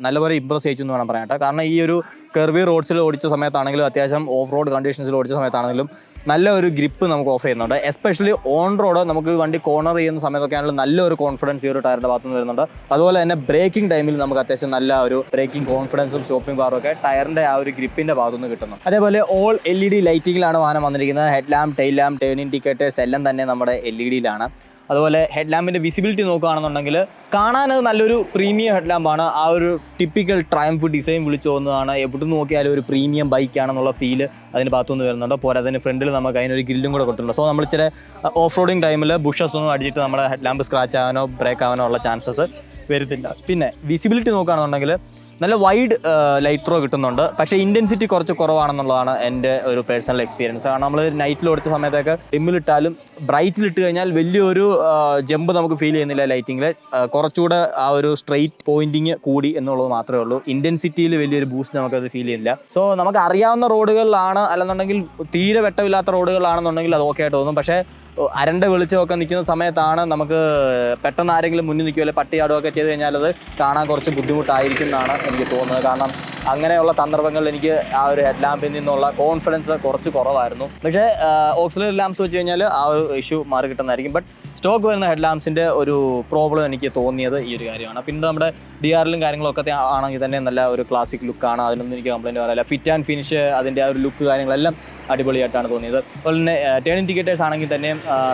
Speaker 1: നല്ലപോലെ ഇമ്പ്രസ് ചെയ്യിച്ചു എന്ന് വേണം പറയാനായിട്ട്. കാരണം ഈ ഒരു കർവി റോഡ്സിൽ ഓടിച്ച സമയത്താണെങ്കിലും അത്യാവശ്യം ഓഫ് റോഡ് കണ്ടീഷൻസിൽ ഓടിച്ച സമയത്താണെങ്കിലും നല്ല ഒരു ഗ്രിപ്പ് നമുക്ക് ഓഫ് ചെയ്യുന്നുണ്ട്. എസ്പെഷ്യലി ഓൺ റോഡ് നമുക്ക് വണ്ടി കോർണർ ചെയ്യുന്ന സമയത്തൊക്കെ ആണെങ്കിലും നല്ലൊരു കോൺഫിഡൻസ് ഈ ഒരു ടയറിൻ്റെ ഭാഗത്ത് നിന്ന് വരുന്നുണ്ട്. അതുപോലെ തന്നെ ബ്രേക്കിംഗ് ടൈമിൽ നമുക്ക് അത്യാവശ്യം നല്ല ഒരു ബ്രേക്കിംഗ് കോൺഫിഡൻസും സ്റ്റോപ്പിംഗ് പവറും ഒക്കെ ടയറിൻ്റെ ആ ഒരു ഗ്രിപ്പിൻ്റെ ഭാഗത്തുനിന്ന് കിട്ടുന്നു. അതേപോലെ ഓൾ LED ലൈറ്റിങ്ങിലാണ് വാഹനം വന്നിരിക്കുന്നത്. Head lamp, tail lamp, turn indicators എല്ലാം തന്നെ നമ്മുടെ LEDയിലാണ്. അതുപോലെ ഹെഡ് ലാമ്പിൻ്റെ വിസിബിലിറ്റി നോക്കുകയാണെന്നുണ്ടെങ്കിൽ കാണാൻ നല്ലൊരു പ്രീമിയം ഹെഡ് ലാമ്പാണ്. ആ ഒരു ടിപ്പിക്കൽ ട്രയംഫ് ഡിസൈൻ വിളിച്ചു പോകുന്നതാണ്. എവിടെ നോക്കിയാലും ഒരു പ്രീമിയം ബൈക്കാണെന്നുള്ള ഫീല് അതിന് ഭാഗത്തുനിന്ന് വരുന്നുണ്ട്. പോരാതെ അതിന് ഫ്രണ്ടിൽ നമുക്ക് അതിനൊരു ഗ്രില്ലും കൂടെ കൊടുത്തിട്ടുണ്ട്. സോ നമ്മൾ ഇച്ചിരി ഓഫ് റോഡിങ് ടൈമിൽ ബുഷസ് ഒന്നും അടിച്ചിട്ട് നമ്മുടെ ഹെഡ് ലാമ്പ് സ്ക്രാച്ച് ആവാനോ ബ്രേക്ക് ആവാനോ ഉള്ള ചാൻസസ് വരുന്നില്ല. പിന്നെ വിസിബിലിറ്റി നോക്കുകയാണെന്നുണ്ടെങ്കിൽ നല്ല വൈഡ് ലൈറ്റ് ത്രോ കിട്ടുന്നുണ്ട്. പക്ഷേ ഇൻറ്റൻസിറ്റി കുറച്ച് കുറവാണെന്നുള്ളതാണ് എൻ്റെ ഒരു പേഴ്സണൽ എക്സ്പീരിയൻസ്. കാരണം നമ്മൾ നൈറ്റിൽ ഓടിച്ച സമയത്തൊക്കെ ഡിമ്മിലിട്ടാലും ബ്രൈറ്റിലിട്ട് കഴിഞ്ഞാൽ വലിയൊരു ജമ്പ് നമുക്ക് ഫീൽ ചെയ്യുന്നില്ല ലൈറ്റിങ്ങിൽ. കുറച്ചുകൂടെ ആ ഒരു സ്ട്രെയിറ്റ് പോയിൻറ്റിങ് കൂടി എന്നുള്ളത് മാത്രമേ ഉള്ളൂ. ഇൻറ്റൻസിറ്റിയിൽ വലിയൊരു ബൂസ്റ്റ് നമുക്കത് ഫീൽ ചെയ്യുന്നില്ല. സോ നമുക്ക് അറിയാവുന്ന റോഡുകളിലാണ് അല്ലെന്നുണ്ടെങ്കിൽ തീരെ വെട്ടമില്ലാത്ത റോഡുകളാണെന്നുണ്ടെങ്കിൽ അത് ഓക്കെ ആയിട്ട് തോന്നും. പക്ഷേ അരണ്ട വെളിച്ചമൊക്കെ നിൽക്കുന്ന സമയത്താണ് നമുക്ക് പെട്ടെന്ന് ആരെങ്കിലും മുന്നിൽ നിൽക്കുകയോ അല്ലെങ്കിൽ പട്ടിയാടുകയൊക്കെ ചെയ്ത് കഴിഞ്ഞാൽ അത് കാണാൻ കുറച്ച് ബുദ്ധിമുട്ടായിരിക്കും എന്നാണ് എനിക്ക് തോന്നുന്നത്. കാരണം അങ്ങനെയുള്ള സന്ദർഭങ്ങളിൽ എനിക്ക് ആ ഒരു ഹെഡ് ലാമ്പിൽ നിന്നുള്ള കോൺഫിഡൻസ് കുറച്ച് കുറവായിരുന്നു. പക്ഷേ ഓക്സിലറി ലാംപ്സ് വെച്ച് കഴിഞ്ഞാൽ ആ ഒരു ഇഷ്യൂ മാറി കിട്ടുന്നതായിരിക്കും. ബട്ട് സ്റ്റോക്ക് വരുന്ന ഹെഡ് ലാംപ്സിൻ്റെ ഒരു പ്രോബ്ലം എനിക്ക് തോന്നിയത് ഈ ഒരു കാര്യമാണ്. പിന്നെ നമ്മുടെ DRLും കാര്യങ്ങളൊക്കെ ആണെങ്കിൽ തന്നെ നല്ല ഒരു ക്ലാസിക് ലുക്കാണ്. അതിനൊന്നും എനിക്ക് കംപ്ലയിൻറ്റ് പറയാനില്ല. ഫിറ്റ് ആൻഡ് ഫിനിഷ് അതിൻ്റെ ആ ഒരു ലുക്ക് കാര്യങ്ങളെല്ലാം അടിപൊളിയായിട്ടാണ് തോന്നിയത്. അതുപോലെ തന്നെ ടേൺ ഇൻഡിക്കേറ്റേഴ്സ് ആണെങ്കിൽ തന്നെ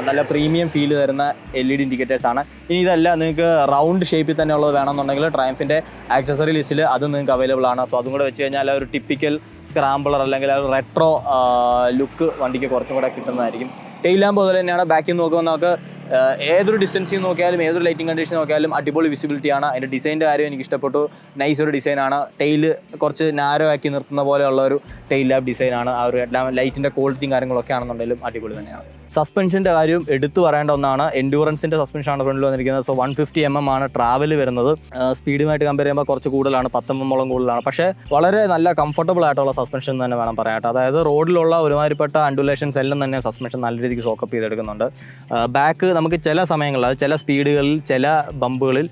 Speaker 1: നല്ല പ്രീമിയം ഫീൽ തരുന്ന LED ഇൻഡിക്കേറ്റേഴ്സ് ആണ്. ഇനി ഇതല്ല നിങ്ങൾക്ക് റൗണ്ട് ഷേപ്പിൽ തന്നെ ഉള്ളത് വേണമെന്നുണ്ടെങ്കിൽ ട്രയംഫിൻ്റെ ആക്സസറി ലിസ്റ്റിൽ അതും നിങ്ങൾക്ക് അവൈലബിൾ ആണ്. സോ അതും കൂടെ വെച്ച് കഴിഞ്ഞാൽ ഒരു ടിപ്പിക്കൽ സ്ക്രാമ്പിളർ അല്ലെങ്കിൽ ഒരു റെട്രോ ലുക്ക് വണ്ടിക്ക് കുറച്ചും കൂടെ കിട്ടുന്നതായിരിക്കും. ടെയിൽ ലാമ്പ് അതുപോലെ തന്നെയാണ്. ബാക്കിൽ നോക്കുമ്പോൾ നമുക്ക് ഏതൊരു ഡിസ്റ്റൻസിൽ നോക്കിയാലും ഏതൊരു ലൈറ്റിംഗ് കണ്ടീഷൻ നോക്കിയാലും അടിപൊളി വിസിബിലിറ്റിയാണ്. അതിൻ്റെ ഡിസൈൻ്റെ കാര്യം എനിക്ക് ഇഷ്ടപ്പെട്ടു. നൈസ് ഒരു ഡിസൈനാണ്. ടെയിൽ കുറച്ച് നാരോ ആക്കി നിർത്തുന്ന പോലെയുള്ള ഒരു ടെയിൽ ലാമ്പ് ഡിസൈനാണ്. ആ ഒരു ലൈറ്റിൻ്റെ ക്വാളിറ്റിയും കാര്യങ്ങളൊക്കെ ആണെന്നുണ്ടെങ്കിലും അടിപൊളി തന്നെയാണ്. സസ്പെൻഷൻ്റെ കാര്യം എടുത്തു പറയേണ്ട ഒന്നാണ്. എൻഡ്യൂറൻസിൻ്റെ സസ്പെൻഷനാണ് ഫ്രണ്ടിൽ വന്നിരിക്കുന്നത്. സോ 150 mm ആണ് ട്രാവൽ വരുന്നത്. സ്പീഡുമായിട്ട് കമ്പയർ ചെയ്യുമ്പോൾ കുറച്ച് കൂടുതലാണ്, 10 mm കൂടുതലാണ്. പക്ഷേ വളരെ നല്ല കംഫർട്ടബിൾ ആയിട്ടുള്ള സസ്പെൻഷൻ തന്നെ വേണം പറയാനായിട്ട്. അതായത് റോഡിലുള്ള ഒരുമാതിരിപ്പെട്ട അണ്ടുലേഷൻസ് എല്ലാം തന്നെ സസ്പെൻഷൻ നല്ല രീതിക്ക് സോക്കപ്പ് ചെയ്തെടുക്കുന്നുണ്ട്. ബാക്ക് നമുക്ക് ചില സമയങ്ങളിൽ അത് ചില സ്പീഡുകളിൽ ചില ബമ്പുകളിൽ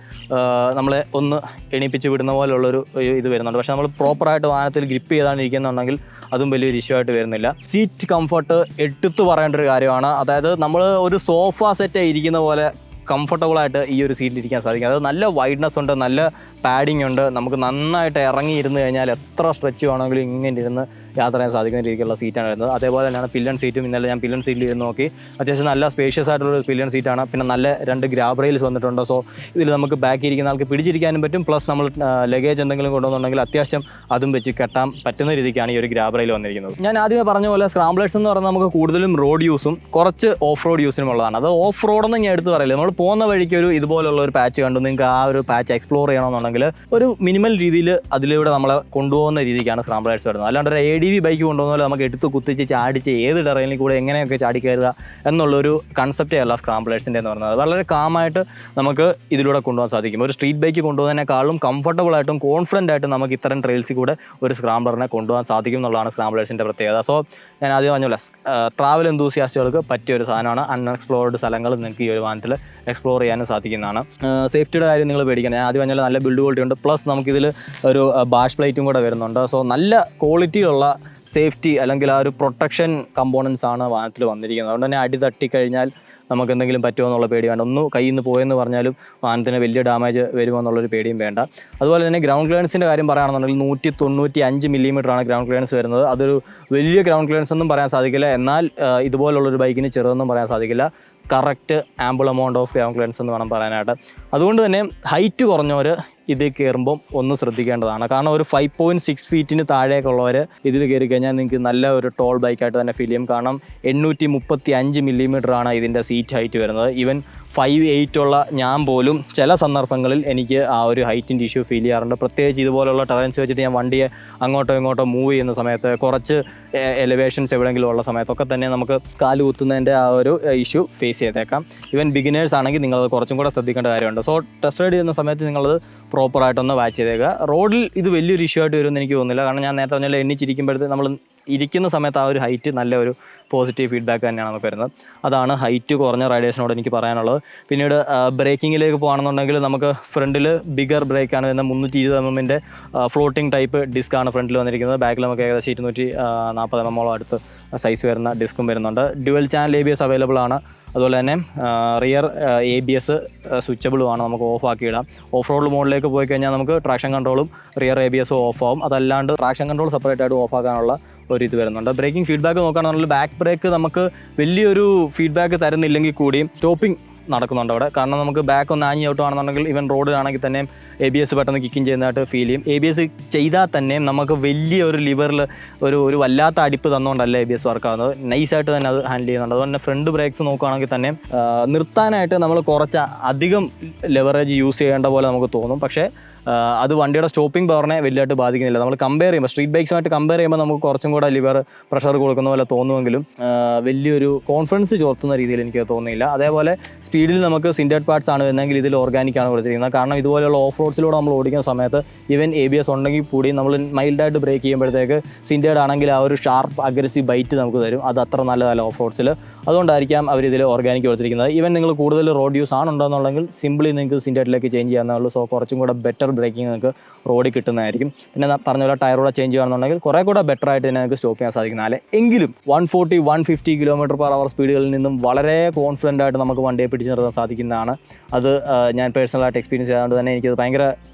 Speaker 1: നമ്മളെ ഒന്ന് എണീപ്പിച്ച് വിടുന്ന പോലുള്ളൊരു ഇത് വരുന്നുണ്ട്. പക്ഷേ നമ്മൾ പ്രോപ്പറായിട്ട് വാഹനത്തിൽ ഗ്രിപ്പ് ചെയ്താണ് ഇരിക്കുന്നുണ്ടെങ്കിൽ അതും വലിയൊരു ഇഷ്യൂ ആയിട്ട് വരുന്നില്ല. സീറ്റ് കംഫർട്ട് എടുത്തു പറയേണ്ട ഒരു കാര്യമാണ്. അതായത് നമ്മൾ ഒരു സോഫ സെറ്റ് ഇരിക്കുന്ന പോലെ കംഫർട്ടബിളായിട്ട് ഈ ഒരു സീറ്റിൽ ഇരിക്കാൻ സാധിക്കും. അത് നല്ല വൈഡ്നെസ് ഉണ്ട്, നല്ല പാഡിങ് ഉണ്ട്. നമുക്ക് നന്നായിട്ട് ഇറങ്ങി ഇരുന്ന് കഴിഞ്ഞാൽ എത്ര സ്ട്രെച്ച് വേണമെങ്കിലും ഇങ്ങനെ ഇരുന്ന് യാത്ര ചെയ്യാൻ സാധിക്കുന്ന രീതിക്കുള്ള സീറ്റാണ് വരുന്നത്. അതേപോലെ തന്നെയാണ് പില്ലൺ സീറ്റും. ഇന്നലെ ഞാൻ പില്ലൺ സീറ്റിൽ ഇരുന്ന് നോക്കി. അത്യാവശ്യം നല്ല സ്പേഷ്യസ് ആയിട്ടുള്ളൊരു പില്ലൺ സീറ്റാണ്. പിന്നെ നല്ല 2 ഗ്രാബ് റെയിൽസ് വന്നിട്ടുണ്ട്. സോ ഇതിൽ നമുക്ക് ബാക്കി ഇരിക്കുന്ന ആൾക്ക് പിടിച്ചിരിക്കാനും പറ്റും. പ്ലസ് നമ്മൾ ലഗേജ് എന്തെങ്കിലും കൊണ്ടുവന്നുണ്ടെങ്കിൽ അത്യാവശ്യം അതും വെച്ച് കെട്ടാൻ പറ്റുന്ന രീതിക്കാണ് ഈ ഒരു ഗ്രാബ് റെയിൽ വന്നിരിക്കുന്നത്. ഞാൻ ആദ്യമേ പറഞ്ഞ പോലെ സ്ക്രാംബ്ലേഴ്സ് എന്ന് പറയുന്നത് നമുക്ക് കൂടുതലും റോഡ് യൂസും കുറച്ച് ഓഫ് റോഡ് യൂസിനും ഉള്ളതാണ്. അത് ഓഫ് റോഡൊന്നും ഞാൻ എടുത്ത് പറയില്ല. നമ്മൾ പോകുന്ന വഴിക്ക് ഒരു ഇതുപോലുള്ള ഒരു പാച്ച് കണ്ടു, നിങ്ങൾക്ക് ആ ഒരു പാച്ച് എക്സ്പ്ലോർ ചെയ്യണമെന്നുണ്ടെങ്കിൽ ഒരു മിനിമൽ രീതിയിൽ അതിലൂടെ നമ്മളെ കൊണ്ടുപോകുന്ന രീതിക്കാണ് സ്ക്രാംബ്ലേഴ്സ് വരുന്നത്. അല്ലാണ്ട് ഒരു ADV ബൈക്ക് കൊണ്ടുപോകുന്ന പോലെ നമുക്ക് എടുത്ത് കുത്തിച്ച് ചാടിച്ച് ഏത് ടെറൈനിൽ കൂടെ എങ്ങനെയൊക്കെ ചാടി കയറുക എന്നുള്ളൊരു കൺസെപ്റ്റേ അല്ല സ്ക്രാംബ്ലേഴ്സിൻ്റെ എന്ന് പറയുന്നത്. വളരെ കാമായിട്ട് നമുക്ക് ഇതിലൂടെ കൊണ്ടുപോകാൻ സാധിക്കും. ഒരു സ്ട്രീറ്റ് ബൈക്ക് കൊണ്ടുപോകുന്നതിനേക്കാളും കംഫർട്ടബിളായിട്ടും കോൺഫിഡൻ്റ് ആയിട്ടും നമുക്ക് ഇത്തരം ട്രെയിൽസിൽ കൂടെ ഒരു സ്ക്രാംബ്ലറിനെ കൊണ്ടുപോകാൻ സാധിക്കും എന്നുള്ളതാണ് സ്ക്രാംബ്ലേഴ്സിൻ്റെ പ്രത്യേകത. സോ ഞാൻ ആദ്യം പറഞ്ഞ പോലെ ട്രാവൽ എന്തൂസിയാസ്റ്റുകൾക്ക് പറ്റിയ ഒരു സാധനമാണ്. അൺഎക്സ്പ്ലോർഡ് സ്ഥലങ്ങൾ നിങ്ങൾക്ക് ഈ ഒരു വാഹനത്തിൽ എക്സ്പ്ലോർ ചെയ്യാനും സാധിക്കുന്നതാണ്. സേഫ്റ്റിയുടെ കാര്യം നിങ്ങൾ പേടിക്കണം. ഞാൻ ആദ്യം പറഞ്ഞാൽ നല്ല ബിൽഡ് ക്വാളിറ്റി ഉണ്ട്. പ്ലസ് നമുക്കിതിൽ ഒരു ബാഷ് പ്ലേറ്റും കൂടെ വരുന്നുണ്ട്. സോ നല്ല ക്വാളിറ്റിയുള്ള സേഫ്റ്റി അല്ലെങ്കിൽ ആ ഒരു പ്രൊട്ടക്ഷൻ കമ്പോണൻസ് ആണ് വാഹനത്തിൽ വന്നിരിക്കുന്നത്. അതുകൊണ്ട് തന്നെ അടി തട്ടിക്കഴിഞ്ഞാൽ നമുക്ക് എന്തെങ്കിലും പറ്റുമോ എന്നുള്ള പേടി വേണ്ട. ഒന്ന് കയ്യിൽ നിന്ന് പോയെന്ന് പറഞ്ഞാലും വാഹനത്തിന് വലിയ ഡാമേജ് വരുമോ എന്നുള്ളൊരു പേടിയും വേണ്ട. അതുപോലെ തന്നെ ഗ്രൗണ്ട് ക്ലിയറൻസിൻ്റെ കാര്യം പറയുകയാണെന്നുണ്ടെങ്കിൽ 195 mm ഗ്രൗണ്ട് ക്ലിയറൻസ് വരുന്നത്. അതൊരു വലിയ ഗ്രൗണ്ട് ക്ലിയറൻസ് ഒന്നും പറയാൻ സാധിക്കില്ല. എന്നാൽ ഇതുപോലുള്ളൊരു ബൈക്കിന് ചെറുതൊന്നും പറയാൻ സാധിക്കില്ല. Correct ample amount of ground clearance എന്ന് വേണം പറയാനായിട്ട്. അതുകൊണ്ട് തന്നെ ഹൈറ്റ് കുറഞ്ഞവർ ഇത് കയറുമ്പം ഒന്ന് ശ്രദ്ധിക്കേണ്ടതാണ്. കാരണം ഒരു 5.6 ഫീറ്റിന് താഴേക്കുള്ളവർ ഇതിൽ കയറി കഴിഞ്ഞാൽ നിങ്ങൾക്ക് നല്ല ഒരു ടോൾ ബൈക്കായിട്ട് തന്നെ ഫീൽ ചെയ്യും. കാരണം 835 mm ആണ് ഇതിൻ്റെ സീറ്റ് ഹൈറ്റ് വരുന്നത്. ഈവൻ 5'8" ഉള്ള ഞാൻ പോലും ചില സന്ദർഭങ്ങളിൽ എനിക്ക് ആ ഒരു ഹൈറ്റിൻ്റെ ഇഷ്യൂ ഫീൽ ചെയ്യാറുണ്ട്. പ്രത്യേകിച്ച് ഇതുപോലുള്ള ടെറൻസ് വെച്ചിട്ട് ഞാൻ വണ്ടിയെ അങ്ങോട്ടോ ഇങ്ങോട്ടോ മൂവ് ചെയ്യുന്ന സമയത്ത്, കുറച്ച് എലിവേഷൻസ് എവിടെയെങ്കിലും ഉള്ള സമയത്തൊക്കെ തന്നെ നമുക്ക് കാല് കുത്തുന്നതിൻ്റെ ആ ഒരു ഇഷ്യൂ ഫേസ് ചെയ്തേക്കാം. ഈവൻ ബിഗിനേഴ്സ് ആണെങ്കിൽ നിങ്ങളത് കുറച്ചും കൂടെ ശ്രദ്ധിക്കേണ്ട കാര്യമുണ്ട്. സോ ടെസ്റ്റ് റൈഡ് ചെയ്യുന്ന സമയത്ത് നിങ്ങളത് പ്രോപ്പറായിട്ടൊന്ന് വാച്ച് ചെയ്തേക്കുക. റോഡിൽ ഇത് വലിയൊരു ഇഷ്യൂ ആയിട്ട് വരുമെന്ന് എനിക്ക് തോന്നുന്നില്ല. കാരണം ഞാൻ നേരത്തെ പറഞ്ഞാൽ എണ്ണിച്ചിരിക്കുമ്പോഴത്തേക്ക് നമ്മൾ ഇരിക്കുന്ന സമയത്ത് ആ ഒരു ഹൈറ്റ് നല്ല ഒരു പോസിറ്റീവ് ഫീഡ്ബാക്ക് തന്നെയാണ് നമുക്ക് വരുന്നത്. അതാണ് ഹൈറ്റ് കുറഞ്ഞ റൈഡേഴ്സിനോട് എനിക്ക് പറയാനുള്ളത്. പിന്നീട് ബ്രേക്കിങ്ങിലേക്ക് പോകുകയാണെന്നുണ്ടെങ്കിൽ നമുക്ക് ഫ്രണ്ടിൽ ബിഗർ ബ്രേക്കാണ് വരുന്നത്. 320 mm ഫ്ലോട്ടിംഗ് ടൈപ്പ് ഡിസ്ക്കാണ് ഫ്രണ്ടിൽ വന്നിരിക്കുന്നത്. ബാക്കിൽ നമുക്ക് ഏകദേശം 240 mm അടുത്ത് സൈസ് വരുന്ന ഡിസ്ക്കും വരുന്നുണ്ട്. ഡ്യുവൽ ചാനൽ ABS അവൈലബിൾ ആണ്. അതുപോലെ തന്നെ റിയർ ABS സ്വിച്ചബിളുമാണ്, നമുക്ക് ഓഫ് ആക്കിയിടാം. ഓഫ് റോഡ് മോഡിലേക്ക് പോയി കഴിഞ്ഞാൽ നമുക്ക് ട്രാക്ഷൻ കൺട്രോളും റിയർ ABS ഓഫ് ആവും. അതല്ലാണ്ട് ട്രാക്ഷൻ കൺട്രോൾ സെപ്പറേറ്റ് ആയിട്ട് ഓഫ് ആക്കാനുള്ള ഒരു ഇത് വരുന്നുണ്ട്. ബ്രേക്കിംഗ് ഫീഡ്ബാക്ക് നോക്കുകയാണെന്നുണ്ടെങ്കിൽ ബാക്ക് ബ്രേക്ക് നമുക്ക് വലിയൊരു ഫീഡ്ബാക്ക് തരുന്നില്ലെങ്കിൽ കൂടിയും സ്റ്റോപ്പിംഗ് നടക്കുന്നുണ്ട് അവിടെ. കാരണം നമുക്ക് ബാക്ക് ഒന്ന് ആഞ്ഞ് ഔട്ടുകയാണെന്നുണ്ടെങ്കിൽ ഈവൻ റോഡിലാണെങ്കിൽ തന്നെ ABS പെട്ടെന്ന് കിക്കിങ് ചെയ്യുന്നതായിട്ട് ഫീൽ ചെയ്യും. ABS ചെയ്താൽ തന്നെ നമുക്ക് വലിയ ഒരു ലിവറിൽ ഒരു വല്ലാത്ത അടിപ്പ് തന്നുകൊണ്ടല്ല ABS വർക്കാവുന്നത്. നൈസായിട്ട് തന്നെ അത് ഹാൻഡിൽ ചെയ്യുന്നുണ്ട്. അതുപോലെ തന്നെ ഫ്രണ്ട് ബ്രേക്സ് നോക്കുകയാണെങ്കിൽ തന്നെ നിർത്താനായിട്ട് നമ്മൾ കുറച്ച് അധികം ലെവറേജ് യൂസ് ചെയ്യേണ്ട പോലെ നമുക്ക് തോന്നും. പക്ഷേ അത് വണ്ടിയുടെ സ്റ്റോപ്പിംഗ് പവറിനെ വലിയതായിട്ട് ബാധിക്കുന്നില്ല. നമ്മൾ കമ്പയർ ചെയ്യുമ്പോൾ സ്ട്രീറ്റ് ബൈക്സുമായിട്ട് കമ്പയർ ചെയ്യുമ്പോൾ നമുക്ക് കുറച്ചും കൂടെ ലിവർ പ്രഷർ കൊടുക്കുന്ന പോലെ തോന്നുമെങ്കിലും വലിയൊരു കോൺഫിഡൻസ് ചോർത്തുന്ന രീതിയിൽ എനിക്ക് തോന്നുന്നില്ല. അതേപോലെ സ്പീഡിൽ നമുക്ക് സിൻഡേഡ് പാർട്സ് ആണ് വരുന്നതെങ്കിൽ ഇതിൽ ഓർഗാനിക്കാണ് കൊടുത്തിരിക്കുന്നത്. കാരണം ഇതുപോലെയുള്ള ഓഫ് റോഡ്സിലൂടെ നമ്മൾ ഓടിക്കുന്ന സമയത്ത് ഈവൻ ABS ഉണ്ടെങ്കിൽ കൂടി നമ്മൾ മൈൽഡായിട്ട് ബ്രേക്ക് ചെയ്യുമ്പോഴത്തേക്ക് സിൻഡേഡ് ആണെങ്കിൽ ആ ഒരു ഷാർപ്പ് അഗ്രസീവ് ബൈറ്റ് നമുക്ക് തരും. അത് അത്ര നല്ലതല്ല ഓഫ് റോഡ്സിൽ. അതുകൊണ്ടായിരിക്കാം അവരിതിൽ ഓർഗാനിക് കൊടുത്തിരിക്കുന്നത്. ഈവൻ നിങ്ങൾ കൂടുതൽ റോഡ് യൂസ് ആണുണ്ടെന്നുണ്ടെങ്കിൽ സിംപിളി നിങ്ങൾക്ക് സിൻഡേഡിലേക്ക് ചേഞ്ച് ചെയ്യാവുന്നേ. സോ കുറച്ചും കൂടെ ബെറ്റർ ബ്രേക്കിംഗ് നിങ്ങൾക്ക് റോഡിൽ കിട്ടുന്നതായിരിക്കും. പിന്നെ പറഞ്ഞ പോലെ ടയറോടെ ചേഞ്ച് ചെയ്യുകയാണെന്നുണ്ടെങ്കിൽ കുറേ കൂടെ ബെറ്റർ ആയിട്ട് തന്നെ നിങ്ങൾക്ക് സ്റ്റോപ്പ് ചെയ്യാൻ സാധിക്കുന്നതല്ലേ. എങ്കിലും 140-150 km/h സ്പീഡുകളിൽ നിന്നും വളരെ കോൺഫിഡൻ്റ് ആയിട്ട് നമുക്ക് വണ്ടിയെ പിടിച്ചു നിർത്താൻ സാധിക്കുന്നതാണ്. അത് ഞാൻ പേഴ്സണലായിട്ട് എക്സ്പീരിയൻസ് ചെയ്തുകൊണ്ട് തന്നെ എനിക്കത് ഭയങ്കര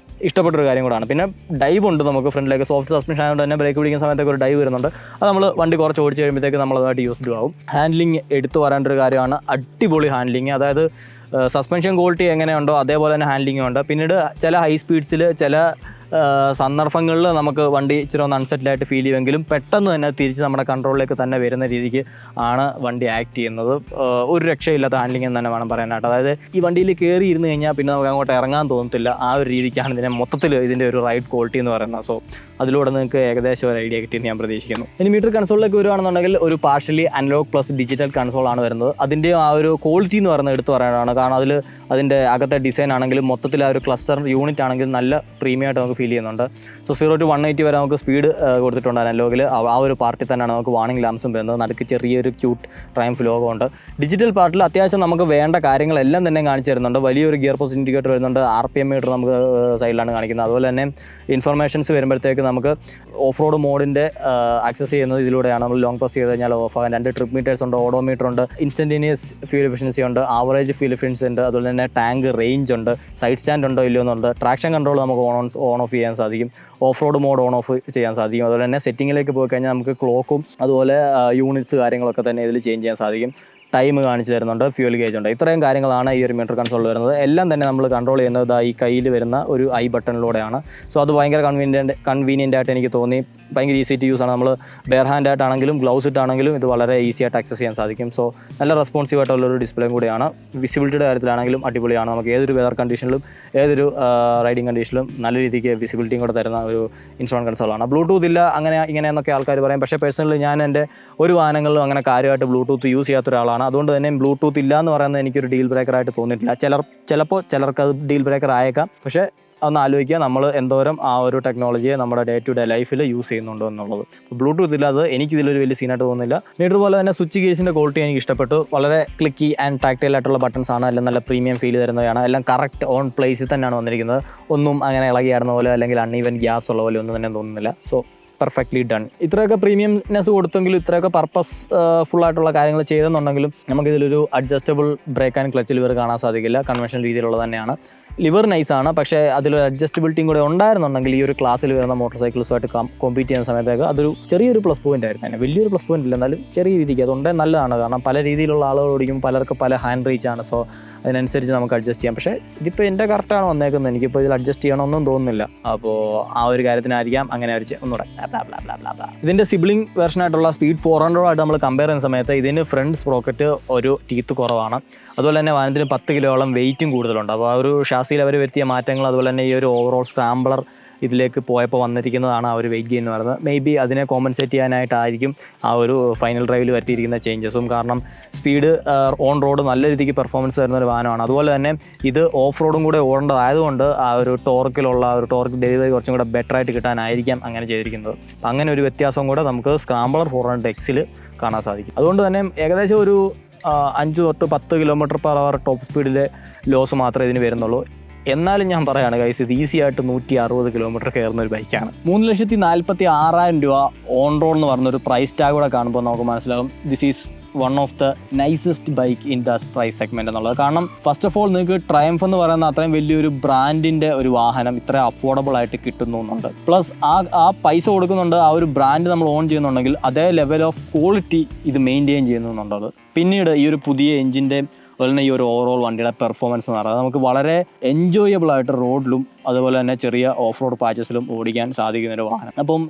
Speaker 1: ഇഷ്ടപ്പെട്ടൊരു കാര്യം കൂടാണ്. പിന്നെ ഡൈവ് ഉണ്ട് നമുക്ക് ഫ്രണ്ടിലേക്ക്. സോഫ്റ്റ് സസ്പെൻഷൻ ആയതുകൊണ്ട് തന്നെ ബ്രേക്ക് പിടിക്കുന്ന സമയത്തൊക്കെ ഒരു ഡൈവ് വരുന്നുണ്ട്. അത് നമ്മൾ വണ്ടി കുറച്ച് ഓടിച്ച് കഴിയുമ്പോഴത്തേക്ക് നമ്മളതായിട്ട് യൂസ്ഡ് ആവും. ഹാൻഡ്ലിങ് എടുത്തു പറയേണ്ട ഒരു കാര്യമാണ്. അടിപൊളി ഹാൻഡ്ലിങ്. അതായത് സസ്പെൻഷൻ ക്വാളിറ്റി എങ്ങനെയുണ്ടോ അതേപോലെ തന്നെ ഹാൻഡ്ലിങ്ങും ഉണ്ട്. പിന്നീട് ചില ഹൈ സ്പീഡ്സിൽ ചില സന്ദർഭങ്ങളിൽ നമുക്ക് വണ്ടി ഇച്ചിരി ഒന്ന് അൺസെറ്റിലായിട്ട് ഫീൽ ചെയ്യുമെങ്കിലും പെട്ടെന്ന് തന്നെ തിരിച്ച് നമ്മുടെ കൺട്രോളിലേക്ക് തന്നെ വരുന്ന രീതിക്ക് ആണ് വണ്ടി ആക്ട് ചെയ്യുന്നത്. ഒരു രക്ഷയില്ലാത്ത ഹാൻഡ്ലിംഗ് എന്ന് തന്നെ വേണം പറയാനായിട്ട്. അതായത് ഈ വണ്ടിയിൽ കയറി ഇരുന്ന് കഴിഞ്ഞാൽ പിന്നെ നമുക്ക് അങ്ങോട്ട് ഇറങ്ങാൻ തോന്നത്തില്ല. ആ ഒരു രീതിക്കാണ് ഇതിനെ മൊത്തത്തിൽ ഇതിൻ്റെ ഒരു റൈഡ് ക്വാളിറ്റി എന്ന് പറയുന്നത്. സോ അതിലൂടെ നിങ്ങൾക്ക് ഏകദേശം ഒരു ഐഡിയ കിട്ടിയെന്ന് ഞാൻ പ്രതീക്ഷിക്കുന്നു. ഇനി മീറ്റർ കൺസോളിലേക്ക് വരുവാണെന്നുണ്ടെങ്കിൽ ഒരു പാർഷ്യലി അനലോഗ് പ്ലസ് ഡിജിറ്റൽ കൺസോളാണ് വരുന്നത്. അതിൻ്റെ ആ ഒരു ക്വാളിറ്റി എന്ന് പറയുന്നത് എടുത്തു പറയാനാണ്. കാരണം അതിൻ്റെ അകത്തെ ഡിസൈൻ ആണെങ്കിലും മൊത്തത്തിൽ ആ ഒരു ക്ലസ്റ്റർ യൂണിറ്റ് ആണെങ്കിലും നല്ല പ്രീമിയമായിട്ട് നമുക്ക് ഫീൽ ചെയ്യുന്നുണ്ട്. സോ 0 to 180 വരെ നമുക്ക് സ്പീഡ് കൊടുത്തിട്ടുണ്ട് അനലോഗിൽ. ആ ഒരു പാർട്ടിൽ തന്നെയാണ് നമുക്ക് വാർണിംഗ് ലാംപ്സും വരുന്നത്. നടുക്ക് ചെറിയൊരു ക്യൂട്ട് ട്രയംഫ് ലോഗോ ഉണ്ട്. ഡിജിറ്റൽ പാർട്ടിൽ അത്യാവശ്യം നമുക്ക് വേണ്ട കാര്യങ്ങളെല്ലാം തന്നെ കാണിച്ചു തരുന്നുണ്ട്. വലിയൊരു ഗിയർ പോസ്റ്റ് ഇൻഡിക്കേറ്റർ വരുന്നുണ്ട്. RPM മീറ്റർ നമുക്ക് സൈഡിലാണ് കാണിക്കുന്നത്. അതുപോലെ തന്നെ ഇൻഫർമേഷൻസ് വരുമ്പോഴത്തേക്ക് നമുക്ക് ഓഫ് റോഡ് മോഡിൻ്റെ ആക്സസ് ചെയ്യുന്നത് ഇതിലൂടെയാണ്. നമ്മൾ ലോങ് പ്രസ് ചെയ്ത് കഴിഞ്ഞാൽ ഓഫ് ആകാൻ 2 ട്രിപ്പ് മീറ്റേഴ്സ് ഉണ്ട്, ഓഡോമീറ്റർ ഉണ്ട്, ഇൻസ്റ്റന്റേനിയസ് ഫ്യൂൽ എഫിഷ്യൻസി ഉണ്ട്, ആവറേജ് ഫ്യൂൽ എഫിഷ്യൻസി ഉണ്ട്, അതുപോലെ തന്നെ ടാങ്ക് റേഞ്ച് ഉണ്ട്, സൈഡ് സ്റ്റാൻഡ് ഉണ്ടോ ഇല്ലയോ എന്നുണ്ട്, ട്രാക്ഷൻ കൺട്രോൾ നമുക്ക് ഓൺ ഓഫ് ചെയ്യാൻ സാധിക്കും, off road mode on off ചെയ്യാൻ സാധിക്കും. അതുപോലെ തന്നെ സെറ്റിങ്ങിലേക്ക് പോയി കഴിഞ്ഞാൽ നമുക്ക് ക്ലോക്കും അതുപോലെ യൂണിറ്റ്സ് കാര്യങ്ങളൊക്കെ തന്നെ ഇതിൽ ചേഞ്ച് ചെയ്യാൻ സാധിക്കും. ടൈം കാണിച്ചു തരുന്നുണ്ട്, ഫ്യൂൽ ഗേജ് ഉണ്ട്. ഇത്രയും കാര്യങ്ങളാണ് ഈ ഒരു മീറ്റർ കൺസോളിൽ വരുന്നത്. എല്ലാം തന്നെ നമ്മൾ കൺട്രോൾ ചെയ്യുന്നത് ഈ കയ്യിൽ വരുന്ന ഒരു ബട്ടണിലൂടെയാണ്. സോ അത് ഭയങ്കര കൺവീനിയൻ്റ് ആയിട്ട് എനിക്ക് തോന്നി. ഭയങ്കര ഈസി ടു യൂസ് ആണ്. നമ്മൾ ബെയർ ഹാൻഡ് ആയിട്ടാണെങ്കിലും ഗ്ലൗസ് ഇട്ടാണെങ്കിലും ഇത് വളരെ ഈസി ആയിട്ട് ആക്സസ് ചെയ്യാൻ സാധിക്കും. സോ നല്ല റെസ്പോൺസീവ് ആയിട്ടുള്ളൊരു ഡിസ്പ്ലേയും കൂടിയാണ്. വിസിബിലിറ്റിയുടെ കാര്യത്തിലാണെങ്കിലും അടിപൊളിയാണ്. നമുക്ക് ഏതൊരു വെതർ കണ്ടീഷനിലും ഏതൊരു റൈഡിങ് കണ്ടീഷനിലും നല്ല രീതിക്ക് വിസിബിലിറ്റിയും കൂടെ തരുന്ന ഒരു ഇൻസ്ട്രുമെൻറ്റ് കൺസോളാണ്. ബ്ലൂടൂത്ത് ഇല്ല അങ്ങനെ ഇങ്ങനെയെന്നൊക്കെ ആൾക്കാർ പറയും. പക്ഷേ പേഴ്സണലി ഞാൻ എൻ്റെ ഒരു വാഹനങ്ങളിലും അങ്ങനെ കാര്യമായിട്ട് ബ്ലൂടൂത്ത് യൂസ് ചെയ്യാത്ത ഒരാളാണ്. അതുകൊണ്ട് തന്നെ ബ്ലൂടൂത്ത് ഇല്ല എന്ന് പറയുന്നത് എനിക്കൊരു ഡീൽ ബ്രേക്കറായിട്ട് തോന്നിയിട്ടില്ല. ചിലപ്പോൾ ചിലർക്ക് അത് ഡീൽ ബ്രേക്കർ ആയേക്കാം. പക്ഷേ ഒന്ന് ആലോചിക്കുക, നമ്മൾ എന്തോരം ആ ഒരു ടെക്നോളജിയെ നമ്മുടെ ഡേ ടു ഡേ ലൈഫിൽ യൂസ് ചെയ്യുന്നുണ്ടോ എന്നുള്ളത്. ബ്ലൂടൂത്ത് ഇല്ലാതെ എനിക്കിതിലൊരു വലിയ സീനായിട്ട് തോന്നുന്നില്ല. മീറ്റർ പോലെ തന്നെ സ്വിച്ച് ഗേജിൻ്റെ ക്വാളിറ്റി എനിക്ക് ഇഷ്ടപ്പെട്ടു. വളരെ ക്ലിക്കി ആൻഡ് ടാക്ടൈൽ ആയിട്ടുള്ള ബട്ടൺസ് ആണ്. എല്ലാം നല്ല പ്രീമിയം ഫീൽ തരുന്നതാണ്. എല്ലാം കറക്റ്റ് ഓൺ പ്ലേസിൽ തന്നെയാണ് വന്നിരിക്കുന്നത്. ഒന്നും അങ്ങനെ ഇളകിയാടുന്ന പോലെ അല്ലെങ്കിൽ അൺഈവൻ ഗ്യാപ്സ് ഉള്ള പോലെ ഒന്നും തന്നെ തോന്നുന്നില്ല. So perfectly done. ഇത്രയൊക്കെ പ്രീമിയംനെസ് കൊടുത്തെങ്കിലും ഇത്രയൊക്കെ പർപ്പസ് ഫുള്ളായിട്ടുള്ള കാര്യങ്ങൾ ചെയ്തെന്നുണ്ടെങ്കിലും നമുക്കിതിലൊരു adjustable brake and clutch lever കാണാൻ സാധിക്കില്ല. കൺവെൻഷണൽ രീതിയിലുള്ളത് തന്നെയാണ്. ലിവർ നൈസാണ്, പക്ഷേ അതിലൊരു അഡ്ജസ്റ്റബിലിറ്റിയും കൂടെ ഉണ്ടായിരുന്നുണ്ടെങ്കിൽ ഈ ഒരു ക്ലാസ്സിൽ വരുന്ന മോട്ടോർ സൈക്കിൾസുമായിട്ട് കോമ്പീറ്റ് ചെയ്യുന്ന സമയത്തേക്ക് അതൊരു ചെറിയൊരു പ്ലസ് പോയിന്റ് ആയിരുന്നു. തന്നെ വലിയൊരു പ്ലസ് പോയിന്റ് ഇല്ല, എന്നാലും ചെറിയ രീതിക്ക് അതുകൊണ്ട് നല്ലതാണ്. കാരണം പല രീതിയിലുള്ള ആളുകൾ ഓടിക്കും, പലർക്ക് പല ഹാൻഡ് റീച്ച് ആണ്. സോ അതിനനുസരിച്ച് നമുക്ക് അഡ്ജസ്റ്റ് ചെയ്യാം. പക്ഷേ ഇതിപ്പോൾ എൻ്റെ കറക്റ്റാണ് വന്നേക്കുന്നത്, എനിക്കിപ്പോൾ ഇതിൽ അഡ്ജസ്റ്റ് ചെയ്യണമെന്നും തോന്നുന്നില്ല. അപ്പോൾ ആ ഒരു കാര്യത്തിനായിരിക്കാം അങ്ങനെ ഒന്നുകൂടെ. ഇതിൻ്റെ സിബ്ലിംഗ് വെർഷനായിട്ടുള്ള സ്പീഡ് 400 ആയിട്ട് നമ്മൾ കമ്പയർ ചെയ്യുന്ന സമയത്ത് ഇതിന് ഫ്രണ്ട് സ്പ്രോക്കറ്റ് ഒരു ടീത്ത് കുറവാണ്. അതുപോലെ തന്നെ വാഹനത്തിന് 10 കിലോയോളം വെയിറ്റും കൂടുതലുണ്ട്. അപ്പോൾ ആ ഒരു ഷാസിയിൽ അവർ വരുത്തിയ മാറ്റങ്ങൾ, അതുപോലെ തന്നെ ഈ ഒരു ഓവറോൾ സ്ക്രാംബ്ലർ ഇതിലേക്ക് പോയപ്പോൾ വന്നിരിക്കുന്നതാണ് ആ ഒരു വെയിറ്റ് ഗെയിൻ എന്ന് പറയുന്നത്. മേ ബി അതിനെ കോമ്പൻസേറ്റ് ചെയ്യാനായിട്ടായിരിക്കും ആ ഒരു ഫൈനൽ ഡ്രൈവിൽ വരുത്തിയിരിക്കുന്ന ചേഞ്ചസും. കാരണം സ്പീഡ് ഓൺ റോഡ് നല്ല രീതിക്ക് പെർഫോമൻസ് വരുന്ന ഒരു വാഹനമാണ്. അതുപോലെ തന്നെ ഇത് ഓഫ് റോഡും കൂടെ ഓടേണ്ടതായതുകൊണ്ട് ആ ഒരു ടോർക്കിലുള്ള ഒരു ടോർക്ക് ഡെലിവറി കുറച്ചും കൂടെ ബെറ്റർ ആയിട്ട് കിട്ടാനായിരിക്കാം അങ്ങനെ ചെയ്തിരിക്കുന്നത്. അപ്പം അങ്ങനെ ഒരു വ്യത്യാസം കൂടെ നമുക്ക് സ്ക്രാംബ്ലർ 400Xൽ കാണാൻ സാധിക്കും. അതുകൊണ്ട് തന്നെ ഏകദേശം ഒരു 5 തൊട്ട് 10 km/h ടോപ്പ് സ്പീഡിലെ ലോസ് മാത്രമേ ഇതിന് വരുന്നുള്ളൂ. എന്നാലും ഞാൻ പറയുകയാണ് ഗൈസ്, ഇത് ഈസി ആയിട്ട് 160 km കയറുന്ന ഒരു ബൈക്കാണ്. 3,46,000 രൂപ ഓൺ റോഡ് എന്ന് പറഞ്ഞൊരു പ്രൈസ് ടാഗ് കൂടെ കാണുമ്പോൾ നമുക്ക് മനസ്സിലാവും this is one of the nicest bike in the price segment എന്നുള്ളത്. കാരണം ഫസ്റ്റ് ഓഫ് ഓൾ നിങ്ങൾക്ക് ട്രയംഫ് എന്ന് പറയുന്ന അത്രയും വലിയൊരു ബ്രാൻഡിന്റെ ഒരു വാഹനം ഇത്ര അഫോർഡബിൾ ആയിട്ട് കിട്ടുന്നുണ്ട്. പ്ലസ് ആ പൈസ കൊടുക്കുന്നുണ്ട്, ആ ഒരു ബ്രാൻഡ് നമ്മൾ ഓൺ ചെയ്യുന്നുണ്ടെങ്കിൽ അതേ ലെവൽ ഓഫ് ക്വാളിറ്റി ഇത് മെയിൻറ്റെയിൻ ചെയ്യുന്നുണ്ട്. പിന്നീട് ഈ ഒരു പുതിയ എഞ്ചിൻ്റെ അതുപോലെ തന്നെ ഈ ഒരു ഓവറോൾ വണ്ടിയുടെ പെർഫോമൻസ് എന്ന് പറയുന്നത് നമുക്ക് വളരെ എൻജോയബിൾ ആയിട്ട് റോഡിലും അതുപോലെ തന്നെ ചെറിയ ഓഫ് റോഡ് പാച്ചസിലും ഓടിക്കാൻ സാധിക്കുന്നൊരു വാഹനം. അപ്പം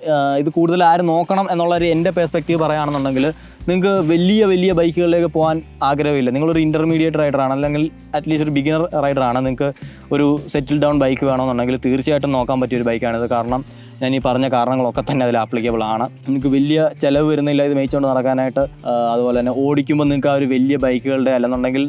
Speaker 1: ഇത് കൂടുതൽ ആര് നോക്കണം എന്നുള്ളൊരു എൻ്റെ പെർസ്പെക്റ്റീവ് പറയുകയാണെന്നുണ്ടെങ്കിൽ, നിങ്ങൾക്ക് വലിയ ബൈക്കുകളിലേക്ക് പോകാൻ ആഗ്രഹമില്ല, നിങ്ങളൊരു ഇൻ്റർമീഡിയറ്റ് റൈഡറാണ് അല്ലെങ്കിൽ അറ്റ്ലീസ്റ്റ് ഒരു ബിഗിനർ റൈഡറാണ്, നിങ്ങൾക്ക് ഒരു സെറ്റിൽ ഡൗൺ ബൈക്ക് വേണമെന്നുണ്ടെങ്കിൽ തീർച്ചയായിട്ടും നോക്കാൻ പറ്റിയൊരു ബൈക്കാണിത്. കാരണം ഞാൻ ഈ പറഞ്ഞ കാരണങ്ങളൊക്കെ തന്നെ അതിൽ ആപ്ലിക്കബിൾ ആണ്. നിങ്ങൾക്ക് വലിയ ചിലവ് വരുന്നില്ല ഇത് മേയിച്ചുകൊണ്ട് നടക്കാനായിട്ട്. അതുപോലെ തന്നെ ഓടിക്കുമ്പോൾ നിങ്ങൾക്ക് ആ ഒരു വലിയ ബൈക്കുകളുടെ അല്ലെന്നുണ്ടെങ്കിൽ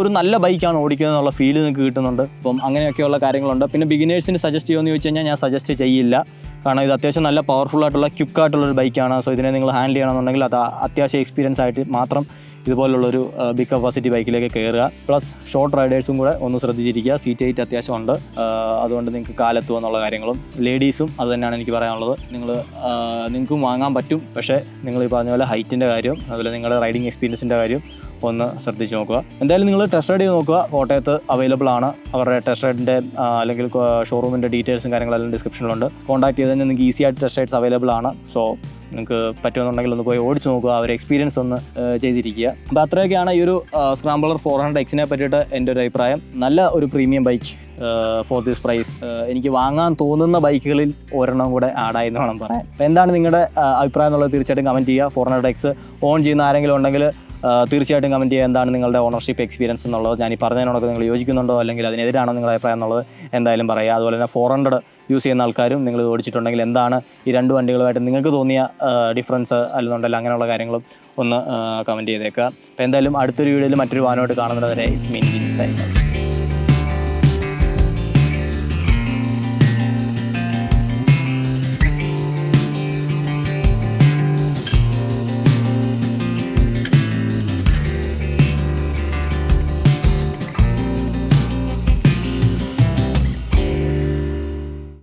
Speaker 1: ഒരു നല്ല ബൈക്കാണ് ഓടിക്കുന്നത് എന്നുള്ള ഫീൽ നിങ്ങൾക്ക് കിട്ടുന്നുണ്ട്. അപ്പം അങ്ങനെയൊക്കെയുള്ള കാര്യങ്ങളുണ്ട്. പിന്നെ ബിഗിനേഴ്സിന് സജസ്റ്റ് ചെയ്യുമെന്ന് ചോദിച്ചു കഴിഞ്ഞാൽ ഞാൻ സജസ്റ്റ് ചെയ്യില്ല. കാരണം ഇത് അത്യാവശ്യം നല്ല പവർഫുൾ ആയിട്ടുള്ള ക്വിക്കായിട്ടുള്ളൊരു ബൈക്കാണ്. സോ ഇതിനെ നിങ്ങൾ ഹാൻഡിൽ ചെയ്യണമെന്നുണ്ടെങ്കിൽ അത് അത്യാവശ്യം എക്സ്പീരിയൻസ് ആയിട്ട് മാത്രം ഇതുപോലുള്ളൊരു ബിഗ് കപ്പാസിറ്റി ബൈക്കിലേക്ക് കയറുക. പ്ലസ് ഷോർട്ട് റൈഡേഴ്സും കൂടെ ഒന്ന് ശ്രദ്ധിച്ചിരിക്കുക. സീറ്റ് ഹൈറ്റ് അത്യാവശ്യമുണ്ട്, അതുകൊണ്ട് നിങ്ങൾക്ക് കാലെത്തുക എന്നുള്ള കാര്യങ്ങളും. ലേഡീസും അത് തന്നെയാണ് എനിക്ക് പറയാനുള്ളത്. നിങ്ങൾക്കും വാങ്ങാൻ പറ്റും, പക്ഷേ നിങ്ങൾ ഈ പറഞ്ഞ പോലെ ഹൈറ്റിൻ്റെ കാര്യം അതുപോലെ നിങ്ങളുടെ റൈഡിങ് എക്സ്പീരിയൻസിൻ്റെ കാര്യം ഒന്ന് ശ്രദ്ധിച്ച് നോക്കുക. എന്തായാലും നിങ്ങൾ ടെസ്റ്റ് റൈഡ് ചെയ്ത് നോക്കുക. കോട്ടയത്ത് അവൈലബിൾ ആണ്. അവരുടെ ടെസ്റ്റ് റൈഡിൻ്റെ അല്ലെങ്കിൽ ഷോറൂമിൻ്റെ ഡീറ്റെയിൽസും കാര്യങ്ങളെല്ലാം ഡിസ്ക്രിപ്ഷനിലുണ്ട്. കോൺടാക്ട് ചെയ്ത് കഴിഞ്ഞാൽ നിങ്ങൾക്ക് ഈസി ആയിട്ട് ടെസ്റ്റ് റൈഡ്സ് അവൈലബിൾ ആണ്. സോ നിങ്ങൾക്ക് പറ്റുമെന്നുണ്ടെങ്കിൽ ഒന്ന് പോയി ഓടിച്ച് നോക്കുക, ആ ഒരു എക്സ്പീരിയൻസ് ഒന്ന് ചെയ്തിരിക്കുക. അപ്പോൾ അത്രയൊക്കെയാണ് ഈ ഒരു സ്ക്രാംബ്ലർ 400Xനെ പറ്റിയിട്ട് എൻ്റെ ഒരു അഭിപ്രായം. നല്ല ഒരു premium bike for this price. എനിക്ക് വാങ്ങാൻ തോന്നുന്ന ബൈക്കുകളിൽ ഒരെണ്ണം കൂടെ ആഡായി എന്ന് വേണം പറയാൻ. അപ്പോൾ എന്താണ് നിങ്ങളുടെ അഭിപ്രായം എന്നുള്ളത് തീർച്ചയായിട്ടും കമൻറ്റ് ചെയ്യുക. 400X ഓൺ ചെയ്യുന്ന ആരെങ്കിലും ഉണ്ടെങ്കിൽ തീർച്ചയായിട്ടും കമൻറ്റ് ചെയ്യുക എന്താണ് നിങ്ങളുടെ ഓണർഷിപ്പ് എക്സ്പീരിയൻസ് എന്നുള്ളത്. ഞാൻ ഈ പറഞ്ഞതിനോടൊക്കെ നിങ്ങൾ യോജിക്കുന്നുണ്ടോ അല്ലെങ്കിൽ അതിനെതിരാണോ നിങ്ങളുടെ അഭിപ്രായം എന്നുള്ളത് എന്തായാലും പറയുക. അതുപോലെ തന്നെ 400 യൂസ് ചെയ്യുന്ന ആൾക്കാരും നിങ്ങൾ ഓടിച്ചിട്ടുണ്ടെങ്കിൽ എന്താണ് ഈ രണ്ട് വണ്ടികളുമായിട്ട് നിങ്ങൾക്ക് തോന്നിയ ഡിഫറൻസ് അല്ലെന്നുണ്ടെങ്കിൽ അങ്ങനെയുള്ള കാര്യങ്ങളും ഒന്ന് കമൻറ്റ് ചെയ്തേക്കുക. അപ്പോൾ എന്തായാലും അടുത്തൊരു വീഡിയോയിൽ മറ്റൊരു വാഹനമായിട്ട് കാണുന്നത് വരെ ഇറ്റ്സ് മീൻ സൈൻ.